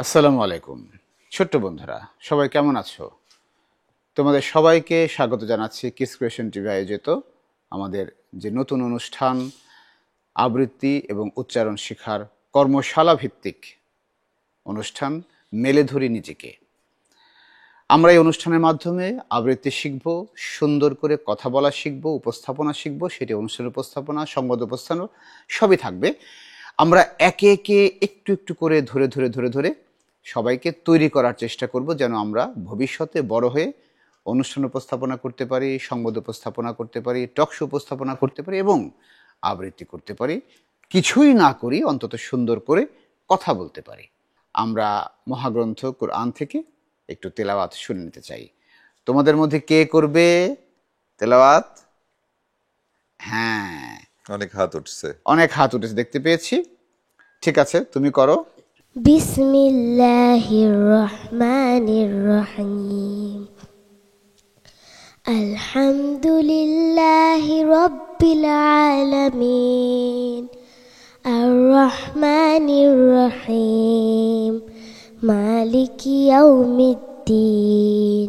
আসসালামু আলাইকুম। ছোট্ট বন্ধুরা, সবাই কেমন আছো? তোমাদের সবাইকে স্বাগত জানাচ্ছি কিডস ক্রিয়েশন টিভি আয়োজিত আমাদের যে নতুন অনুষ্ঠান আবৃত্তি এবং উচ্চারণ শিক্ষার কর্মশালা ভিত্তিক অনুষ্ঠান মেলে ধরি নিজেকে। আমরা এই অনুষ্ঠানের মাধ্যমে আবৃত্তি শিখব, সুন্দর করে কথা বলা শিখব, উপস্থাপনা শিখব, সেটি অনুষ্ঠানের উপস্থাপনা, সংবাদ উপস্থাপনা সবই থাকবে। আমরা একে একে একটু একটু করে ধরে সবাইকে তৈরি করার চেষ্টা করব, যেন আমরা ভবিষ্যতে বড় হয়ে অনুষ্ঠান উপস্থাপনা করতে পারি, সংবাদ উপস্থাপনা করতে পারি, টক শো উপস্থাপনা করতে পারি এবং আবৃত্তি করতে পারি। কিছুই না করি, অন্তত সুন্দর করে কথা বলতে পারি। আমরা মহাগ্রন্থ কোরআন থেকে একটু তেলাওয়াত শুনে নিতে চাই। তোমাদের মধ্যে কে করবে তেলাওয়াত? হ্যাঁ, অনেক হাত উঠছে। অনেক হাত উঠেছে দেখতে পেয়েছি। ঠিক আছে, তুমি করো। বিসমিল্লাহির রহমানির রহিম। আলহামদুলিল্লাহি রাব্বিল আলামিন আর রহমানির রহিম মালিকি ইয়াউমিদ্দিন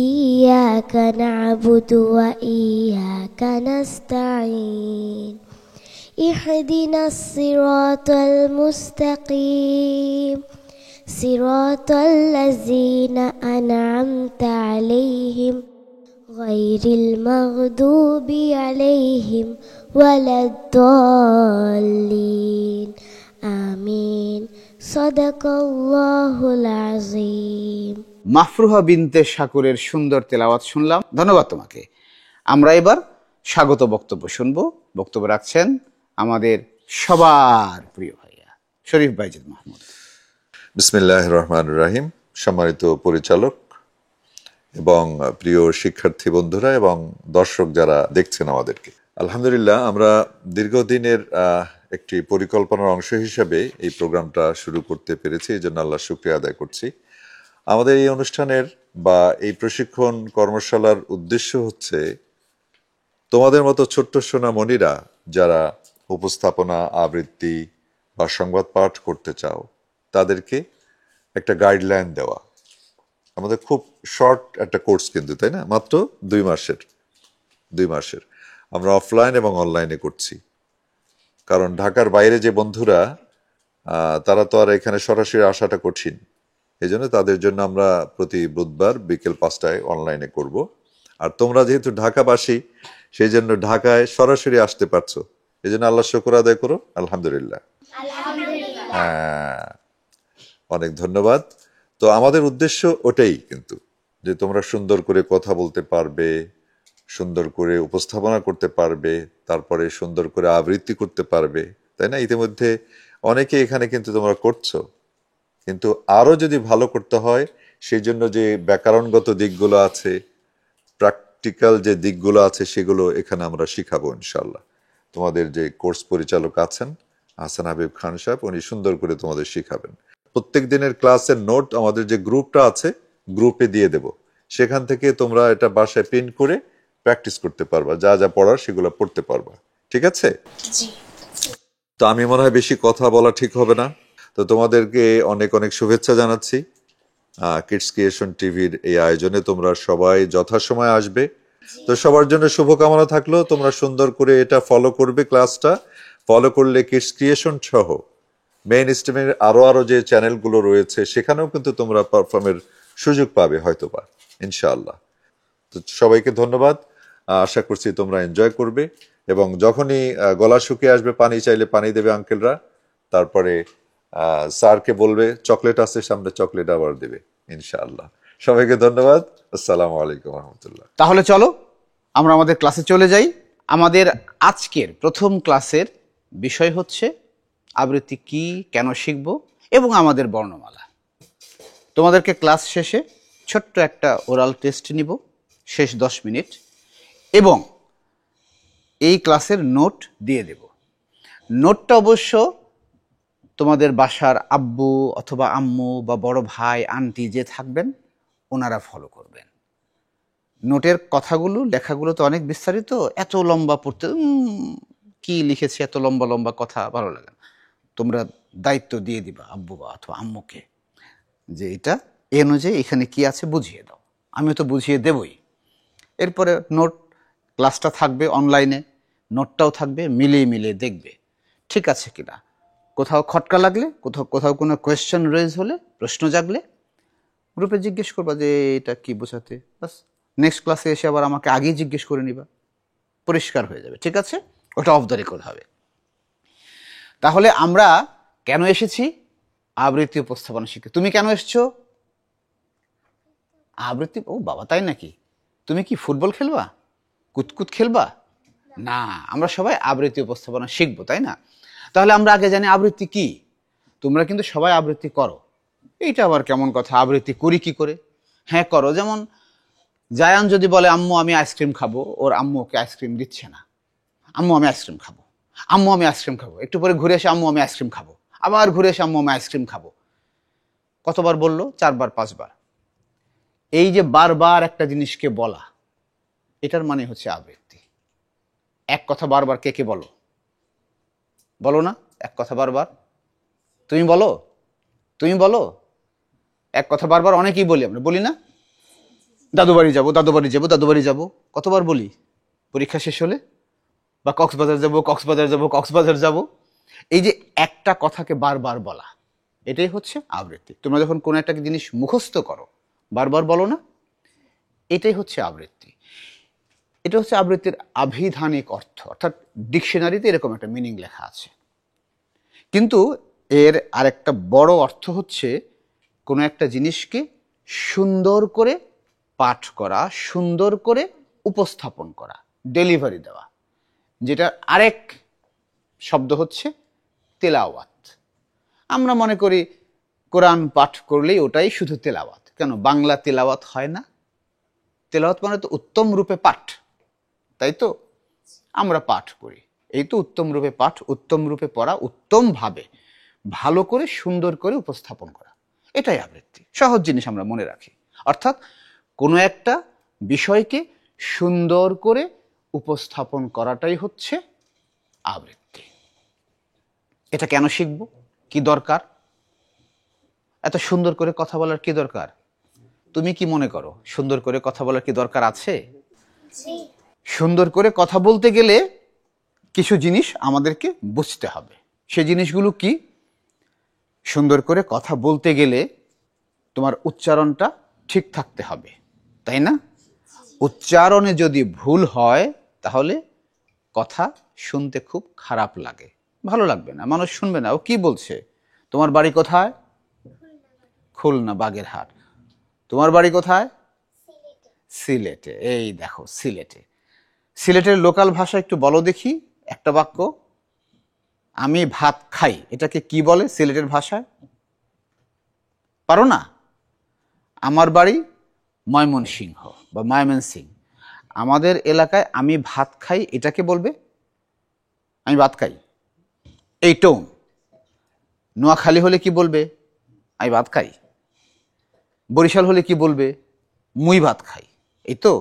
ইয়াকা না'বুদু ওয়া ইয়াকা নাস্তাঈন اهدنا الصراط المستقيم صراط الذين أنعمت عليهم غير المغضوب عليهم ولا الضالين آمين صدق الله العظيم। মাফরুহা বিনতে শাকুরের সুন্দর তেলাওয়াত শুনলাম, ধন্যবাদ তোমাকে। আমরা এবার স্বাগত বক্তব্য শুনবো। বক্তব্য রাখছেন আমাদের সবার প্রিয় ভাইয়া শরীফ বাইজিদ মাহমুদ। বিসমিল্লাহির রহমানির রহিম। সম্মানিত পরিচালক এবং প্রিয় শিক্ষার্থী বন্ধুরা এবং দর্শক যারা দেখছেন আমাদেরকে, আলহামদুলিল্লাহ আমরা দীর্ঘদিনের একটি পরিকল্পনার অংশ হিসেবে এই প্রোগ্রামটা শুরু করতে পেরেছি, এই জন্য আল্লাহ শুকরিয়া আদায় করছি। আমাদের এই অনুষ্ঠানের বা এই প্রশিক্ষণ কর্মশালার উদ্দেশ্য হচ্ছে তোমাদের মতো ছোট্ট সোনামণিরা যারা উপস্থাপনা, আবৃত্তি বা সংবাদ পাঠ করতে চাও তাদেরকে একটা গাইডলাইন দেওয়া। আমাদের খুব শর্ট একটা কোর্স কিন্তু, তাই না? মাত্র 2 মাসের আমরা অফলাইন এবং অনলাইনে করছি, কারণ ঢাকার বাইরে যে বন্ধুরা তারা তো আর এখানে সরাসরি আসাটা কঠিন। এই জন্য তাদের জন্য আমরা প্রতি বুধবার বিকেল 5টায় অনলাইনে করব। আর তোমরা যেহেতু ঢাকাবাসী, সেই জন্য ঢাকায় সরাসরি আসতে পারছো, এই জন্য আল্লাহ শুকর আদায় করো, আলহামদুলিল্লাহ। হ্যাঁ, অনেক ধন্যবাদ। তো আমাদের উদ্দেশ্য ওটাই কিন্তু, যে তোমরা সুন্দর করে কথা বলতে পারবে, সুন্দর করে উপস্থাপনা করতে পারবে, তারপরে সুন্দর করে আবৃত্তি করতে পারবে, তাই না? ইতিমধ্যে অনেকে এখানে কিন্তু তোমরা করছো, কিন্তু আরো যদি ভালো করতে হয় সেই জন্য যে ব্যাকরণগত দিকগুলো আছে, প্র্যাকটিক্যাল যে দিকগুলো আছে, সেগুলো এখানে আমরা শিখাবো ইনশাল্লাহ। তোমাদের যে কোর্স পরিচালক আছেন হাসান হাবিব খান সাহেব, উনি সুন্দর করে তোমাদের শিখাবেন। প্রত্যেক দিনের ক্লাসের নোট আমাদের যে গ্রুপটা আছে, গ্রুপে দিয়ে দেব। সেখান থেকে তোমরা এটা বাসায় প্রিন্ট করে প্র্যাকটিস করতে পারবা, যা যা পড়ার সেগুলো পড়তে পারবা। ঠিক আছে? তো আমি মনে হয় বেশি কথা বলা ঠিক হবে না, তো তোমাদেরকে অনেক অনেক শুভেচ্ছা জানাচ্ছি। কিডস ক্রিয়েশন টিভির এই আয়োজনে তোমরা সবাই যথাসময়ে আসবে, তো সবার জন্য শুভকামনা থাকলো। তোমরা সুন্দর করে এটা ফলো করবে, ক্লাসটা ফলো করলে কিডস ক্রিয়েশন সহ মেইন স্ট্রিমের আরো যে চ্যানেলগুলো রয়েছে সেখানেও কিন্তু তোমরা পারফর্মের সুযোগ পাবে হয়তোবা, ইনশাআল্লাহ। তো সবাইকে ধন্যবাদ। আশা করছি তোমরা এনজয় করবে, এবং যখনই গলা শুকিয়ে আসবে, পানি চাইলে পানি দেবে আঙ্কেলরা, তারপরে স্যারকে বলবে চকলেট আছে সামনে, চকলেট আবার দেবে ইনশাআল্লাহ। সবাইকে ধন্যবাদ। আসসালামু আলাইকুম রহমতুল্লাহ। তাহলে চলো আমরা আমাদের ক্লাসে চলে যাই। আমাদের আজকের প্রথম ক্লাসের বিষয় হচ্ছে আবৃত্তি কি, কেন শিখব এবং আমাদের বর্ণমালা। তোমাদেরকে ক্লাস শেষে ছোট্ট একটা ওরাল টেস্ট নিব, শেষ 10 মিনিট, এবং এই ক্লাসের নোট দিয়ে দেব। নোটটা অবশ্য তোমাদের বাসার আব্বু অথবা আম্মু বা বড় ভাই আন্টি যে থাকবেন ওনারা ফলো করবেন। নোটের কথাগুলো, লেখাগুলো তো অনেক বিস্তারিত, এত লম্বা পড়তে কি লিখেছি, এত লম্বা লম্বা কথা ভালো লাগে না। তোমরা দায়িত্ব দিয়ে দিবা আব্বু বা অথবা আম্মুকে, যে এটা এই অনুযায়ী এখানে কি আছে বুঝিয়ে দাও, আমি তো বুঝিয়ে দেবই। এরপরে নোট, ক্লাসটা থাকবে অনলাইনে, নোটটাও থাকবে, মিলিয়ে মিলিয়ে দেখবে ঠিক আছে কিনা। কোথাও খটকা লাগলে, কোথাও কোথাও কোনো কোয়েশ্চেন রেজ হলে, প্রশ্ন জাগলে গ্রুপে জিজ্ঞেস করবা যে এটা কি বোঝাতে, বাস নেক্সট ক্লাসে এসে আবার আমাকে আগেই জিজ্ঞেস করে নিবা, পরিষ্কার হয়ে যাবে। ঠিক আছে, ওটা অফ দ্য রেকর্ড হবে। তাহলে আমরা কেন এসেছি? আবৃত্তি উপস্থাপনা শিখতে। তুমি কেন এসছো? আবৃত্তি। ও বাবা, তাই নাকি? তুমি কি ফুটবল খেলবা, কুতকুত খেলবা? না, আমরা সবাই আবৃত্তি উপস্থাপনা শিখবো, তাই না? তাহলে আমরা আগে জানি আবৃত্তি কি। তোমরা কিন্তু সবাই আবৃত্তি করো। এইটা আবার কেমন কথা, আবৃত্তি করি কি করে? হ্যাঁ করো। যেমন জায়ান যদি বলে আম্মু আমি আইসক্রিম খাবো, ওর আম্মু ওকে আইসক্রিম দিচ্ছে না। আম্মু আমি আইসক্রিম খাবো, আম্মু আমি আইসক্রিম খাবো। একটু পরে ঘুরে এসে আম্মু আমি আইসক্রিম খাবো, আবার ঘুরে এসে আম্মু আমি আইসক্রিম খাবো। কতবার বললো? 4 বার 5 বার। এই যে বারবার একটা জিনিসকে বলা, এটার মানে হচ্ছে আবৃত্তি। এক কথা বারবার কে কে বলো? বলো না এক কথা বারবার? তুমি বলো, তুমি বলো। এক কথা বারবার অনেকেই বলি, আমরা বলি না? দাদু বাড়ি যাবো, দাদু বাড়ি যাবো, দাদু বাড়ি যাবো, কতবার বলি পরীক্ষা শেষ হলে? বা কক্সবাজার যাবো, কক্সবাজার যাবো, কক্সবাজার যাবো। এই যে একটা কথাকে বারবার বলা, এটাই হচ্ছে আবৃত্তি। তোমরা যখন কোনো একটা জিনিস মুখস্থ করো, বারবার বলো না, এটাই হচ্ছে আবৃত্তি। এটা হচ্ছে আবৃত্তির আভিধানিক অর্থ, অর্থাৎ ডিকশনারিতে এরকম একটা মিনিং লেখা আছে। কিন্তু এর আরেকটা বড় অর্থ হচ্ছে কোনো একটা জিনিসকে সুন্দর করে পাঠ করা, সুন্দর করে উপস্থাপন করা, ডেলিভারি দেওয়া, যেটা আরেক শব্দ হচ্ছে তেলাওয়াত। আমরা মনে করি কোরআন পাঠ করলেই ওটাই শুধু তেলাওয়াত। কেন বাংলা তেলাওয়াত হয় না? তেলাওয়াত মানে তো উত্তম রূপে পাঠ, তাই তো? আমরা পাঠ করি, এই তো উত্তম রূপে পাঠ, উত্তম রূপে পড়া, উত্তম ভাবে ভালো করে সুন্দর করে উপস্থাপন করা, এটাই আবৃত্তি। সহজ জিনিস আমরা মনে রাখি। অর্থাৎ কোনো একটা বিষয়কে সুন্দর করে উপস্থাপন করাটাই হচ্ছে আবৃত্তি। এটা কেন শিখব? কি দরকার? এত সুন্দর করে কথা বলার কি দরকার? তুমি কি মনে করো সুন্দর করে কথা বলার কি দরকার আছে? সুন্দর করে কথা বলতে গেলে কিছু জিনিস আমাদেরকে বুঝতে হবে। সেই জিনিসগুলো কি? সুন্দর করে কথা বলতে গেলে তোমার উচ্চারণটা ঠিক থাকতে হবে, তাই না? উচ্চারণে যদি ভুল হয় তাহলে কথা শুনতে খুব খারাপ লাগে, ভালো লাগবে না, মানুষ শুনবে না। ও কি বলছে? তোমার বাড়ি কোথায়? খুলনা, বাগেরহাট। তোমার বাড়ি কোথায়? সিলেটে। এই দেখো সিলেটে। সিলেটের লোকাল ভাষা একটু বলো দেখি একটা বাক্য। আমি ভাত খাই, এটাকে কি বলে সিলেটের ভাষায়? পারো না? আমার বাড়ি ময়মনসিংহ বা ময়মনসিংহ। আমাদের এলাকায় আমি ভাত খাই এটাকে বলবে আমি ভাত খাই, এই টোন। নোয়াখালী হলে কি বলবে? আমি ভাত খাই। বরিশাল হলে কি বলবে? মুই ভাত খাই। এই তো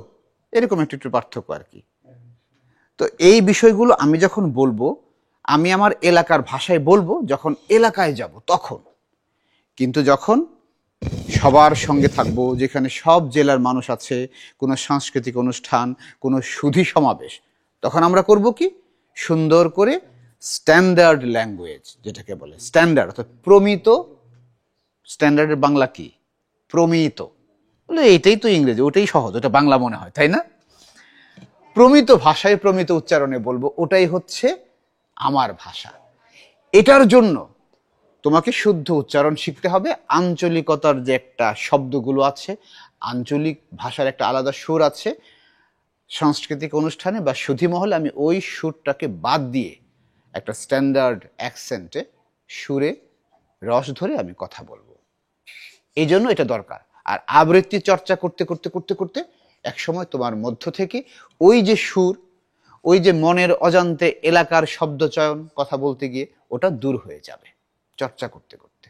এরকম একটু একটু পার্থক্য আর কি। তো এই বিষয়গুলো আমি যখন বলবো, আমি আমার এলাকার ভাষায় বলবো যখন এলাকায় যাব তখন। কিন্তু যখন সবার সঙ্গে থাকবো, যেখানে সব জেলার মানুষ আছে, কোনো সাংস্কৃতিক অনুষ্ঠান, কোনো সুধী সমাবেশ, তখন আমরা করব কি? সুন্দর করে স্ট্যান্ডার্ড ল্যাঙ্গুয়েজ, যেটাকে বলে স্ট্যান্ডার্ড, অর্থাৎ প্রমিত। স্ট্যান্ডার্ডের বাংলা কি? প্রমিত। বলে এইটাই তো ইংরেজি, ওটাই সহজ, ওটা বাংলা মনে হয়, তাই না? প্রমিত ভাষায় প্রমিত উচ্চারণে বলবো, ওটাই হচ্ছে আমার ভাষা। এটার জন্য তোমাকে শুদ্ধ উচ্চারণ শিখতে হবে। আঞ্চলিকতার যে একটা শব্দগুলো আছে, আঞ্চলিক ভাষার একটা আলাদা সুর আছে। সাংস্কৃতিক অনুষ্ঠানে বা সুধী মহলে আমি ওই সুরটাকে বাদ দিয়ে একটা স্ট্যান্ডার্ড অ্যাকসেন্টে, সুরে রস ধরে আমি কথা বলবো। এই জন্য এটা দরকার। আর আবৃত্তি চর্চা করতে করতে করতে করতে একসময় তোমার মধ্য থেকে ওই যে সুর, ওই যে মনের অজান্তে এলাকার শব্দচয়ন কথা বলতে গিয়ে ওটা দূর হয়ে যাবে চর্চা করতে করতে।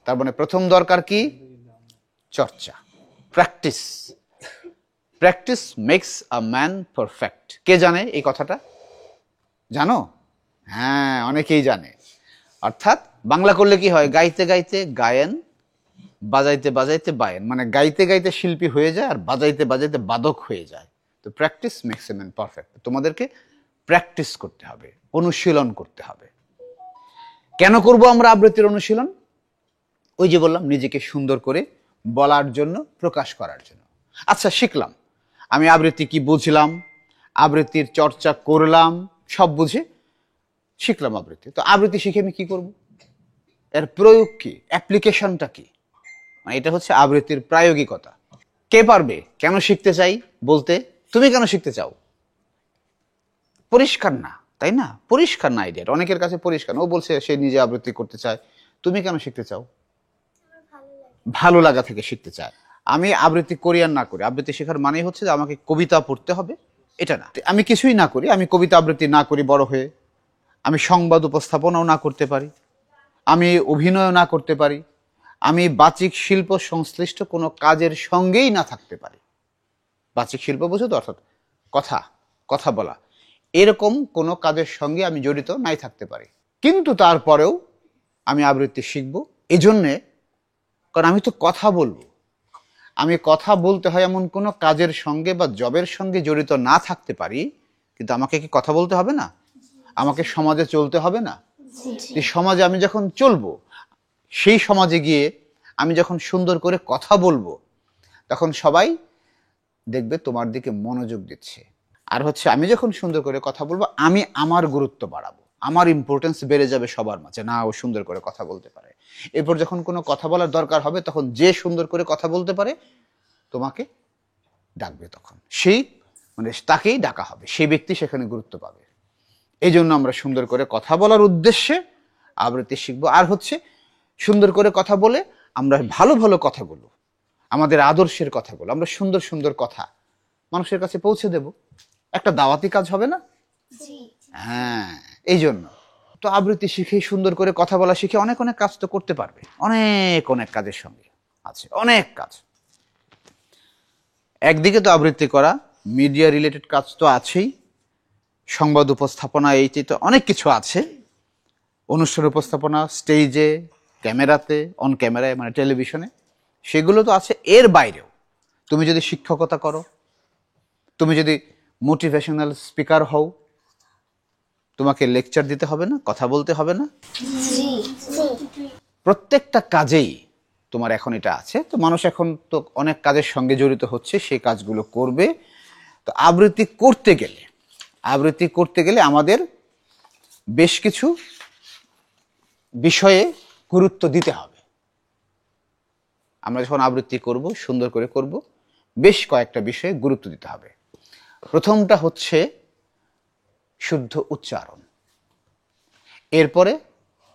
তার মানে প্রথম দরকার কি? চর্চা, practice. Practice makes a man perfect. কে জানে এই কথাটা? জানো? হ্যাঁ, অনেকেই জানে। অর্থাৎ বাংলা করলে কি হয়? গাইতে গাইতে গায়েন বাজাইতে বাজাইতে বায়েন, মানে গাইতে গাইতে শিল্পী হয়ে যায় আর বাজাইতে বাজাইতে বাদক হয়ে যায়। তো practice makes a man perfect. তোমাদেরকে প্র্যাকটিস করতে হবে, অনুশীলন করতে হবে। কেন করব আমরা আবৃত্তির অনুশীলন? ওই যে বললাম, নিজেকে সুন্দর করে বলার জন্য, প্রকাশ করার জন্য। আচ্ছা, শিখলাম আমি আবৃত্তি কি, বুঝলাম, আবৃত্তির চর্চা করলাম, সব বুঝে শিখলাম আবৃত্তি। তো আবৃত্তি শিখে আমি কি করব? এর প্রয়োগ কি, অ্যাপ্লিকেশনটা কি? মানে এটা হচ্ছে আবৃত্তির প্রায়োগিকতা। কে পারবে? কেন শিখতে চাই বলতে? তুমি কেন শিখতে চাও? পরিষ্কার না, তাই না? পরিষ্কার না আইডিয়া, অনেকের কাছে পরিষ্কার। ও বলছে সে নিজে আবৃত্তি করতে চায়। তুমি কেন শিখতে চাও? ভালো লাগা থেকে শিখতে চায়। আমি আবৃত্তি করি আর না করি, আবৃত্তি শেখার মানে হচ্ছে যে আমাকে কবিতা পড়তে হবে এটা না। আমি কিছুই না করি, আমি কবিতা আবৃত্তি না করি বড় হয়ে, আমি সংবাদ উপস্থাপনাও না করতে পারি, আমি অভিনয় না করতে পারি, আমি বাচিক শিল্প সংশ্লিষ্ট কোনো কাজের সঙ্গেই না থাকতে পারি। বাচিক শিল্প বুঝো তো, অর্থাৎ কথা কথা বলা, এরকম কোনো কাজের সঙ্গে আমি জড়িত নাই থাকতে পারি। কিন্তু তারপরেও আমি আবৃত্তি শিখবো এজন্যে, কারণ আমি তো কথা বলবো। আমি কথা বলতে হয় এমন কোনো কাজের সঙ্গে বা জবের সঙ্গে জড়িত না থাকতে পারি, কিন্তু আমাকে কি কথা বলতে হবে না? আমাকে সমাজে চলতে হবে না? এই সমাজে আমি যখন চলবো, সেই সমাজে গিয়ে আমি যখন সুন্দর করে কথা বলবো, তখন সবাই দেখবে তোমার দিকে মনোযোগ দিচ্ছে। আর হচ্ছে আমি যখন সুন্দর করে কথা বলবো, আমি আমার গুরুত্ব বাড়াবো, আমার ইম্পর্টেন্স বেড়ে যাবে সবার মাঝে। না, ও সুন্দর করে কথা বলতে পারে। এরপর যখন কোনো কথা বলার দরকার হবে, তখন যে সুন্দর করে কথা বলতে পারে তোমাকে ডাকবে, তখন সেই মানে তাকেই ডাকা হবে, সেই ব্যক্তি সেখানে গুরুত্ব পাবে। এই জন্য আমরা সুন্দর করে কথা বলার উদ্দেশ্যে আবৃত্তি শিখবো। আর হচ্ছে সুন্দর করে কথা বলে আমরা ভালো ভালো কথাগুলো, আমাদের আদর্শের কথাগুলো, আমরা সুন্দর সুন্দর কথা মানুষের কাছে পৌঁছে দেব। একটা দাওয়াতি কাজ হবে না? হ্যাঁ, এই জন্য তো আবৃত্তি শিখে, সুন্দর করে কথা বলা শিখে অনেক অনেক কাজ তো করতে পারবে। অনেক অনেক কাজের সঙ্গে আছে, অনেক কাজ। একদিকে তো আবৃত্তি করা, মিডিয়া রিলেটেড কাজ তো আছেই, সংবাদ উপস্থাপনা, এইটি তো অনেক কিছু আছে। অনুষ্ঠান উপস্থাপনা, স্টেজে, ক্যামেরাতে, অন ক্যামেরায়, মানে টেলিভিশনে, সেগুলো তো আছে। এর বাইরেও তুমি যদি শিক্ষকতা করো, তুমি যদি মোটিভেশনাল স্পিকার হও, তোমাকে লেকচার দিতে হবে না? কথা বলতে হবে না? প্রত্যেকটা কাজেই তোমার এখন এটা আছে। তো মানুষ এখন তো অনেক কাজের সঙ্গে জড়িত হচ্ছে, সেই কাজগুলো করবে। তো আবৃত্তি করতে গেলে আমাদের বেশ কিছু বিষয়ে গুরুত্ব দিতে হবে। আমরা যখন আবৃত্তি করব, সুন্দর করে করব, বেশ কয়েকটা বিষয়ে গুরুত্ব দিতে হবে। প্রথমটা হচ্ছে শুদ্ধ উচ্চারণ। এরপরে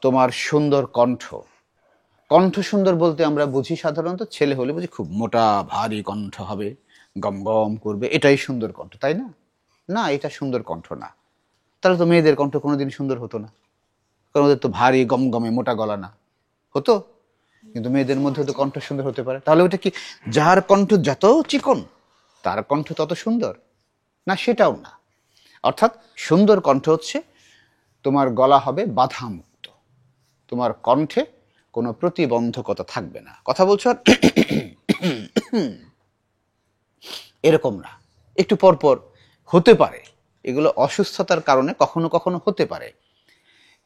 তোমার সুন্দর কণ্ঠ। কণ্ঠ সুন্দর বলতে আমরা বুঝি সাধারণত, ছেলে হলে বুঝি খুব মোটা ভারী কণ্ঠ হবে, গম গম করবে, এটাই সুন্দর কণ্ঠ, তাই না? না, এটা সুন্দর কণ্ঠ না। তাহলে তো মেয়েদের কণ্ঠ কোনোদিন সুন্দর হতো না, কারণ ওদের তো ভারী গমগমে মোটা গলা না, হতো। কিন্তু মেয়েদের মধ্যে তো কণ্ঠ সুন্দর হতে পারে। তাহলে ওটা কি যার কণ্ঠ যত চিকন তার কণ্ঠ তত সুন্দর? না, সেটাও না। অর্থাৎ সুন্দর কণ্ঠ হচ্ছে তোমার গলা হবে বাধামুক্ত, তোমার কণ্ঠে কোনো প্রতিবন্ধকতা থাকবে না। কথা বলছো আর এরকম না, একটু পরপর হতে পারে, এগুলো অসুস্থতার কারণে কখনো কখনো হতে পারে।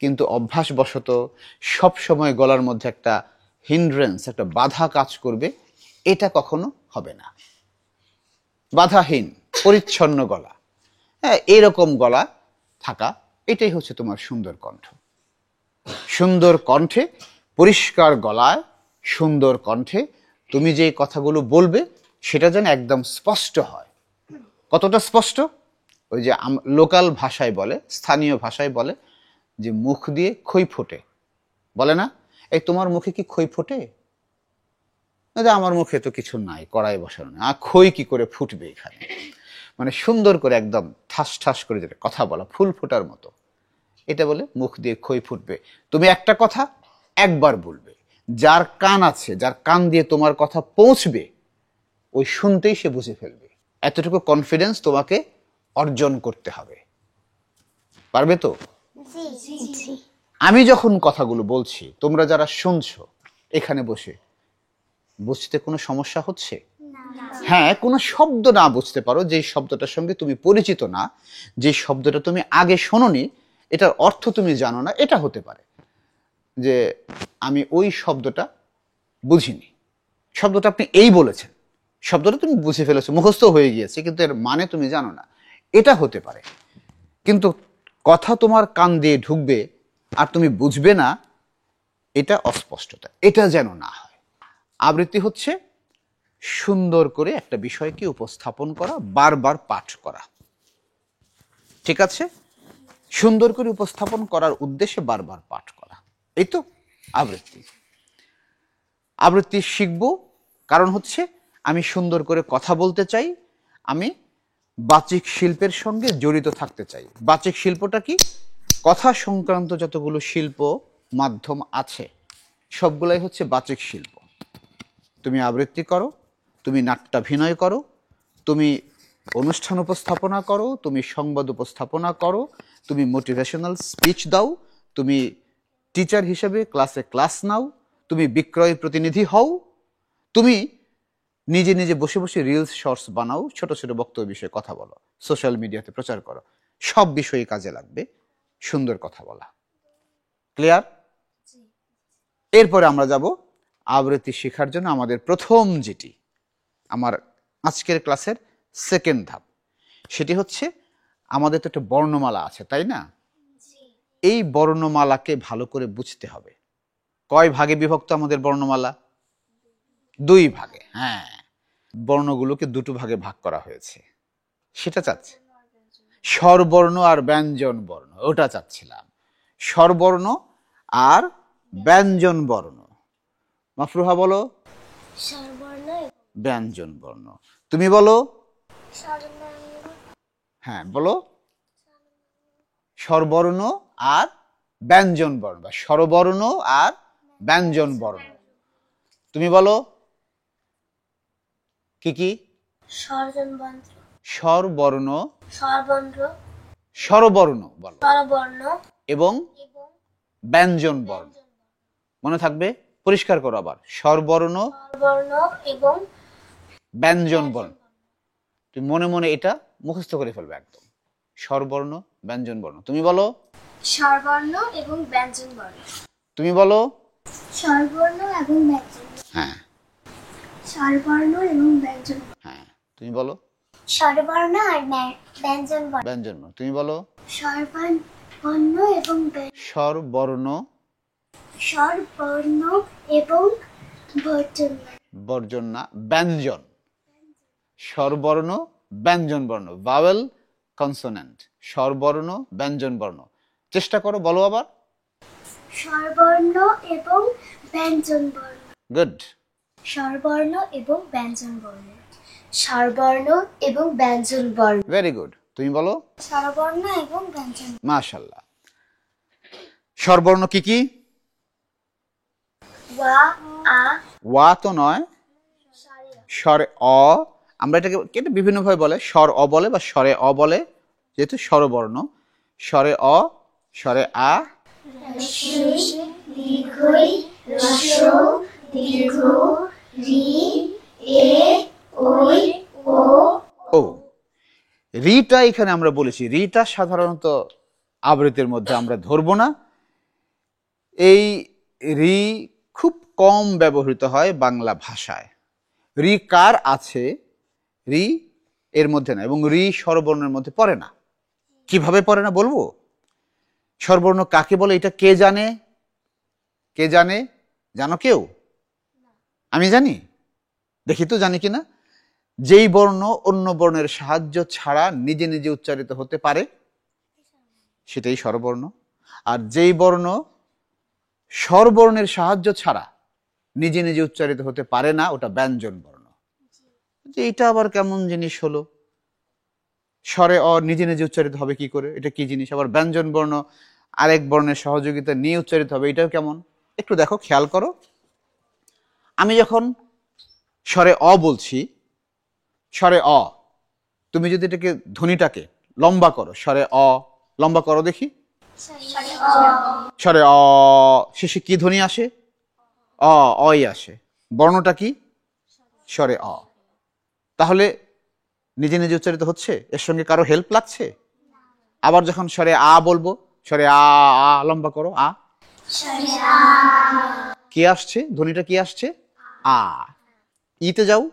কিন্তু অভ্যাসবশত সব সময় গলার মধ্যে একটা হিন্ড্রেন্স, একটা বাধা কাজ করবে, এটা কখনো হবে না। বাধাহীন পরিচ্ছন্ন গলা, হ্যাঁ, এরকম গলা থাকা, এটাই হচ্ছে তোমার সুন্দর কণ্ঠ। সুন্দর কণ্ঠে, পরিষ্কার গলায়, সুন্দর কণ্ঠে তুমি যে কথাগুলো বলবে সেটা যেন একদম স্পষ্ট হয়। কতটা স্পষ্ট? ওই যে লোকাল ভাষায় বলে, স্থানীয় ভাষায় বলে যে মুখ দিয়ে খই ফোটে, বলে না? এই তোমার মুখে কি খই ফোটে? আমার মুখে তো কিছু নাই, কড়াই বসানো নেই, আর খই কি করে ফুটবে এখানে? মানে সুন্দর করে একদম ঠাস ঠাস করে যেটা কথা বলা, ফুল ফোটার মতো, এটা বলে মুখ দিয়ে খই ফুটবে। তুমি একটা কথা একবার বলবে, যার কান আছে, যার কান দিয়ে তোমার কথা পৌঁছবে, ওই শুনতেই সে বুঝে ফেলবে। এতটুকু কনফিডেন্স তোমাকে অর্জন করতে হবে। পারবে তো? আমি যখন কথাগুলো বলছি, তোমরা যারা শুনছো এখানে বসে, বুঝতে কোনো সমস্যা হচ্ছে? হ্যাঁ, কোনো শব্দ না বুঝতে পারো, যে শব্দটার সঙ্গে তুমি পরিচিত না, যে শব্দটা তুমি আগে শোনোনি, এটার অর্থ তুমি জানো না, এটা হতে পারে যে আমি ওই শব্দটা বুঝিনি। শব্দটা আপনি এই বলেছেন, শব্দটা তুমি বুঝে ফেলেছো, মুখস্থ হয়ে গিয়েছে, কিন্তু এর মানে তুমি জানো না, এটা হতে পারে। কিন্তু কথা তোমার কান দিয়ে ঢুকবে আর তুমি বুঝবে না, এটা অস্পষ্টতা, এটা যেন না হয়। আবৃত্তি হচ্ছে সুন্দর করে একটা বিষয়কে উপস্থাপন করা, বারবার পাঠ করা। ঠিক আছে? সুন্দর করে উপস্থাপন করার উদ্দেশ্যে বারবার পাঠ করা, এই তো আবৃত্তি। আবৃত্তি শিখবো কারণ হচ্ছে আমি সুন্দর করে কথা বলতে চাই, আমি বাচিক শিল্পের সঙ্গে জড়িত থাকতে চাই। বাচিক শিল্পটা কি? কথা সংক্রান্ত যতগুলো শিল্প মাধ্যম আছে সবগুলাই হচ্ছে বাচিক শিল্প। তুমি আবৃত্তি করো, তুমি নাট্যাভিনয় করো, তুমি অনুষ্ঠান উপস্থাপনা করো, তুমি সংবাদ উপস্থাপনা করো, তুমি মোটিভেশনাল স্পিচ দাও, তুমি টিচার হিসেবে ক্লাসে ক্লাস নাও, তুমি বিক্রয় প্রতিনিধি হও, তুমি নিজে নিজে বসে বসে রিলস শর্টস বানাও, ছোট ছোট বক্তব্য বিষয়ে কথা বলো, সোশ্যাল মিডিয়াতে প্রচার করো, সব বিষয়ে কাজে লাগবে সুন্দর কথা বলা। ক্লিয়ার? এরপরে আমরা যাব আবৃত্তি শেখার জন্য আমাদের প্রথম যেটি আমার আজকের ক্লাসের সেকেন্ড ধাপ, সেটি হচ্ছে আমাদের তো একটা বর্ণমালা আছে, তাই না? এই বর্ণমালাকে ভালো করে বুঝতে হবে। কয় ভাগে বিভক্ত আমাদের বর্ণমালা? 2 ভাগে। হ্যাঁ, বর্ণগুলোকে 2টো ভাগে ভাগ করা হয়েছে, সেটা চাচ্ছি। স্বরবর্ণ আর ব্যঞ্জন বর্ণ, ওটা চাচ্ছিলাম। স্বরবর্ণ আর ব্যঞ্জন বর্ণ। মাফরুহা বলো স্বরবর্ণ ব্যঞ্জন বর্ণ। তুমি বলো। হ্যাঁ বলো। স্বরবর্ণ আর ব্যঞ্জন বর্ণ, বা স্বরবর্ণ আর ব্যঞ্জন বর্ণ। তুমি বলো কি কি? স্বরবর্ণ, স্বরবর্ণ বলো, এবং ব্যঞ্জন বর্ণ। মনে থাকবে, পরিষ্কার করো আবার। স্বরবর্ণ এবং ব্যঞ্জন বর্ণ। তুমি মনে মনে এটা মুখস্থ করে ফেলবে একদম। স্বরবর্ণ ব্যঞ্জন বর্ণ। তুমি বলো স্বরবর্ণ এবং ব্যঞ্জন বর্ণ। তুমি বলো স্বরবর্ণ এবং ব্যঞ্জন। হ্যাঁ স্বরবর্ণ এবং ব্যঞ্জন। হ্যাঁ তুমি বলো স্বরবর্ণ আর ব্যঞ্জন বর্ণ। ব্যঞ্জন বর্ণ। তুমি বলো স্বরবর্ণ এবং স্বরবর্ণ, স্বরবর্ণ এবং বর্জন। বর্জন না, ব্যঞ্জন। স্বরবর্ণ ব্যঞ্জন বর্ণ, ভাওয়েল কনসোনেন্ট। স্বরবর্ণ ব্যঞ্জন বর্ণ। চেষ্টা করো, বলো আবার। স্বরবর্ণ এবং ব্যঞ্জন বর্ণ। গুড। স্বরবর্ণ এবং ব্যঞ্জন বর্ণ। স্বরবর্ণ এবং ব্যঞ্জন বর্ণ। Very good. তুমি বলো স্বরবর্ণ এবং ব্যঞ্জন। মাশাআল্লাহ। স্বরবর্ণ কি কি? ওয়া, আ, ওয়া তো নয়, স্বরে অ। আমরা এটাকে কেটে বিভিন্নভাবে বলে, স্বর অ বলে বা স্বরে অ বলে, যেহেতু স্বরবর্ণ। স্বরে অ, স্বরে আ, দীর্ঘই, হ্রস্ব, দীর্ঘ, রি, এ, ওই, ও। ও। রিটা এখানে আমরা বলেছি, রিটা সাধারণত আবৃত্তির মধ্যে আমরা ধরবো না। এই রি খুব কম ব্যবহৃত হয় বাংলা ভাষায়। রি কার আছে, রি এর মধ্যে না, এবং রি স্বরবর্ণের মধ্যে পড়ে না। কিভাবে পড়ে না বলবো? স্বরবর্ণ কাকে বলে এটা কে জানে? কে জানে? জানো কেউ? আমি জানি, দেখি তো জানি কিনা। যেই বর্ণ অন্য বর্ণের সাহায্য ছাড়া নিজে নিজে উচ্চারিত হতে পারে সেটাই স্বরবর্ণ। আর যেই বর্ণ স্বরবর্ণের সাহায্য ছাড়া নিজে নিজে উচ্চারিত হতে পারে না, ওটা ব্যঞ্জন বর্ণ। যে এটা আবার কেমন জিনিস হলো? স্বরে অ নিজে নিজে উচ্চারিত হবে কি করে? এটা কি জিনিস? আবার ব্যঞ্জন বর্ণ আরেক বর্ণের সহযোগিতা নিয়ে উচ্চারিত হবে, এটাও কেমন? একটু দেখো, খেয়াল করো। আমি যখন স্বরে অ বলছি, স্বরে অ, তুমি যদি এটাকে ধ্বনিটাকে লম্বা করো, স্বরে অ লম্বা করো দেখি। স্বরে অ শেষে কি ধ্বনি আসে? অ, অই আসে। বর্ণটা কি? স্বরে অ। তাহলে নিজে নিজে উচ্চারিত হচ্ছে, এর সঙ্গে কারো হেল্প লাগছে? আবার যখন স্বরে আ বলবো, স্বরে আ, আ লম্বা করো, আ। কি আসছে? ধ্বনিটা কি আসছে? আ। ইতে যাও,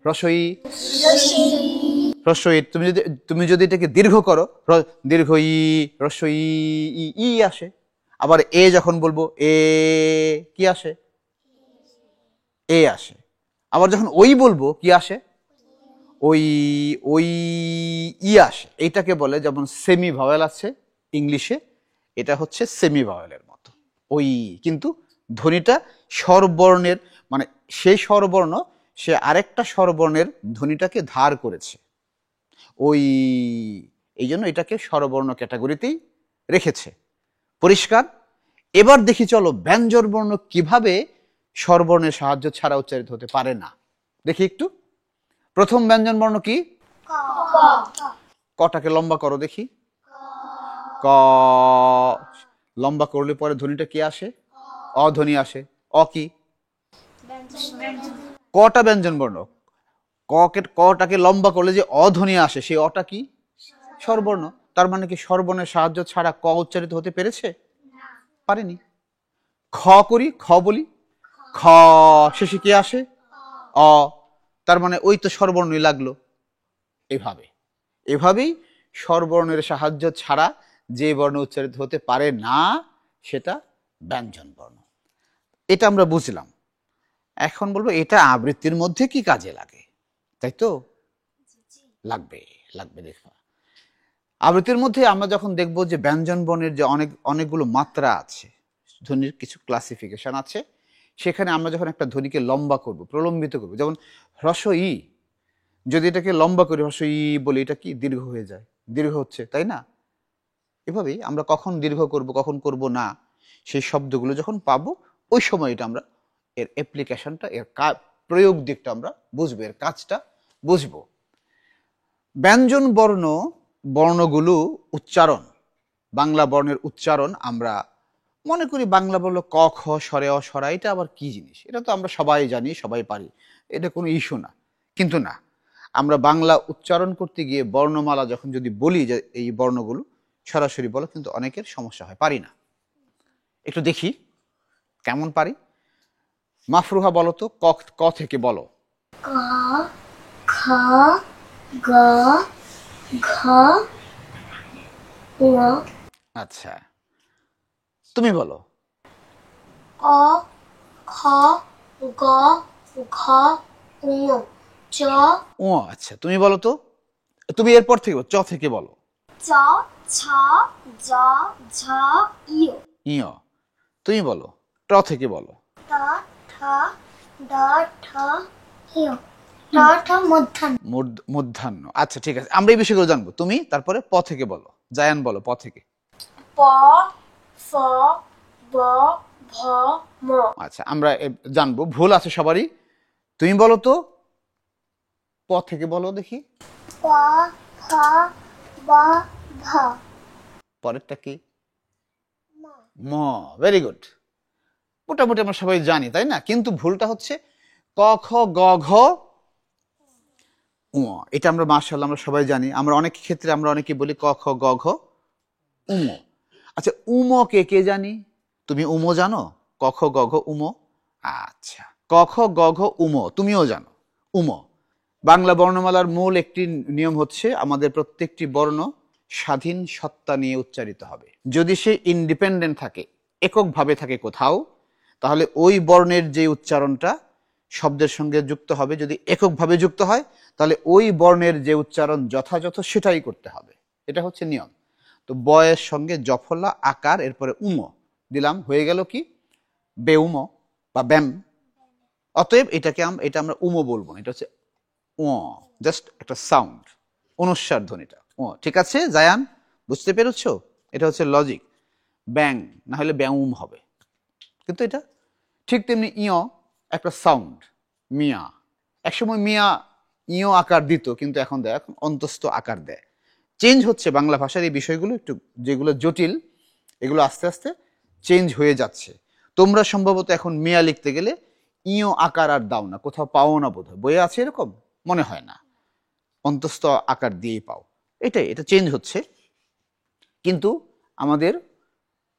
হ্রস্ব ই। হ্রস্ব ই। তুমি যদি এটাকে দীর্ঘ করো, দীর্ঘ ই, হ্রস্ব ই, ই, ই আসে। আবার এ যখন বলবো, এ কি আসে? এ আসে। আবার যখন ওই বলবো, কি আসে? ওই, ওই, ই আসে। এইটাকে বলে, যেমন সেমি ভাওয়েল আছে ইংলিশে, এটা হচ্ছে সেমি ভাওয়েলের মতো, ওই। কিন্তু ধ্বনিটা স্বরবর্ণের, মানে সেই স্বরবর্ণ সে আরেকটা স্বরবর্ণের ধ্বনিটাকে ধার করেছে, ওই। এই জন্য এটাকে স্বরবর্ণ ক্যাটাগরিতেই রেখেছে। পরিষ্কার? এবার দেখি চলো ব্যঞ্জন বর্ণ কিভাবে স্বরবর্ণের সাহায্য ছাড়া উচ্চারিত হতে পারে না, দেখি একটু। প্রথম ব্যঞ্জন বর্ণ কি? কটাকে লম্বা করো দেখি। ক। লম্বা করলে পরে ধ্বনিটা কি আসে? অধ্বনি আসে। অ কি? কটা ব্যঞ্জন বর্ণ? কটাকে লম্বা করলে যে অধ্বনি আসে, সেই অটা কি? স্বরবর্ণ। তার মানে কি স্বরবর্ণের সাহায্য ছাড়া ক উচ্চারিত হতে পেরেছে? পারেনি। খ করি, খ বলি, খ শেষে কি আসে? অ। তার মানে ওই তো স্বরবর্ণই লাগলো। এভাবেই স্বরবর্ণের সাহায্য ছাড়া যে বর্ণ উচ্চারিত হতে পারে না সেটা ব্যঞ্জন বর্ণ। এটা আমরা বুঝলাম। এখন বলবো এটা আবৃত্তির মধ্যে কি কাজে লাগে, তাই তো? লাগবে, লাগবে। দেখবা আবৃত্তির মধ্যে আমরা যখন দেখব যে ব্যঞ্জন বর্ণের যে অনেকগুলো মাত্রা আছে, ধ্বনির কিছু ক্লাসিফিকেশন আছে, সেখানে আমরা যখন একটা ধ্বনিকে লম্বা করব, প্রলম্বিত করব, যেমন হ্রস্ব ই, যদি এটাকে লম্বা করি হ্রস্ব ই বলি, এটা কি দীর্ঘ হয়ে যায়, দীর্ঘ হচ্ছে, তাই না? এভাবেই আমরা কখন দীর্ঘ করব, কখন করব না, সেই শব্দগুলো যখন পাবো, ওই সময় এটা আমরা এর অ্যাপ্লিকেশনটা, এর প্রয়োগ দিকটা আমরা বুঝবো, এর কাজটা বুঝবো। ব্যঞ্জন বর্ণগুলো উচ্চারণ, বাংলা বর্ণের উচ্চারণ আমরা মনে করি বাংলা বললো ক খ স্বরে অ স্বরা, এটা আবার কি জিনিস? এটা তো আমরা সবাই জানি, সবাই পারি, এটা কোনো ইস্যু না। কিন্তু না, আমরা বাংলা উচ্চারণ করতে গিয়ে বর্ণমালা যখন যদি বলি যে এই বর্ণগুলো সরাসরি বলো, কিন্তু অনেকের সমস্যা হয়, পারি না। একটু দেখি কেমন পারি। মাফরুহা বলো তো, ক থেকে বলো। ক, খ, গ, ঘ, ঙ। আচ্ছা, তুমি বলো। ক, খ, গ, ঘ, ঙ, চ। ও আচ্ছা, তুমি বলো তো, তুমি এরপর থেকে চ থেকে বলো। চ, ছ, জ, ঝ, ইয়। ইয়। তুমি বলো, ট থেকে বলো। ট, ঠ, ড, ঠ, ইয়। ট, ঠ মূর্ধন্য। মূর্ধান্য। আচ্ছা ঠিক আছে, আমরা এই বিষয়গুলো জানবো। তুমি তারপরে প থেকে বলো। জায়ান বলো প থেকে। প, ফ, ব, ভ, ম। আচ্ছা, আমরা জানবো, ভুল আছে সবারই। তুমি বলো তো, প থেকে বলো দেখি। প, ফ, ব, ভ। পরেরটা কি? ম। Very good. মোটামুটি আমরা সবাই জানি, তাই না? কিন্তু ভুলটা হচ্ছে ক খ গ ঘ উ। এটা আমরা মাশাআল্লাহ আমরা সবাই জানি। আমরা অনেক ক্ষেত্রে আমরা অনেকে বলি ক খ গ ঘ উম। আচ্ছা, উম কে জানি? তুমি উম জানো? ক খ গ ঘ উম। আচ্ছা, ক খ গ ঘ উম তুমিও জানো। উম। বাংলা বর্ণমালার মূল একটি নিয়ম হচ্ছে আমাদের প্রত্যেকটি বর্ণ স্বাধীন সত্তা নিয়ে উচ্চারিত হবে। যদি সে ইন্ডিপেন্ডেন্ট থাকে, এককভাবে থাকে কোথাও, তাহলে ওই বর্ণের যে উচ্চারণটা শব্দের সঙ্গে যুক্ত হবে, যদি এককভাবে যুক্ত হয় তাহলে ওই বর্ণের যে উচ্চারণ যথাযথ সেটাই করতে হবে। এটা হচ্ছে নিয়ম। তো বয়ের সঙ্গে জফলা আকার, এরপরে উম দিলাম, হয়ে গেল কি? বেউম বা ব্যাম। অতএব এটা আমরা উম বলবো না, এটা হচ্ছে ও, জাস্ট একটা সাউন্ড, অনুস্বার ধ্বনিটা ও। ঠিক আছে জায়ান, বুঝতে পেরেছ? এটা হচ্ছে লজিক। ব্যাং না হলে ব্যাউম হবে, কিন্তু এটা ঠিক তেমনি ইয় একটা সাউন্ড, মিয়া। একসময় মিয়া ইয় আকার দিত, কিন্তু এখন দেয়, এখন অন্তস্থ আকার দেয়। চেঞ্জ হচ্ছে বাংলা ভাষার এই বিষয়গুলো, একটু যেগুলো জটিল এগুলো আস্তে আস্তে চেঞ্জ হয়ে যাচ্ছে। তোমরা সম্ভবত এখন মিয়া লিখতে গেলে ইয় আকার আর দাও না, কোথাও পাও না, বোধ হয় বইয়ে আছে এরকম, মনে হয় না, অন্তস্থ আকার দিয়েই পাও। এটা চেঞ্জ হচ্ছে, কিন্তু আমাদের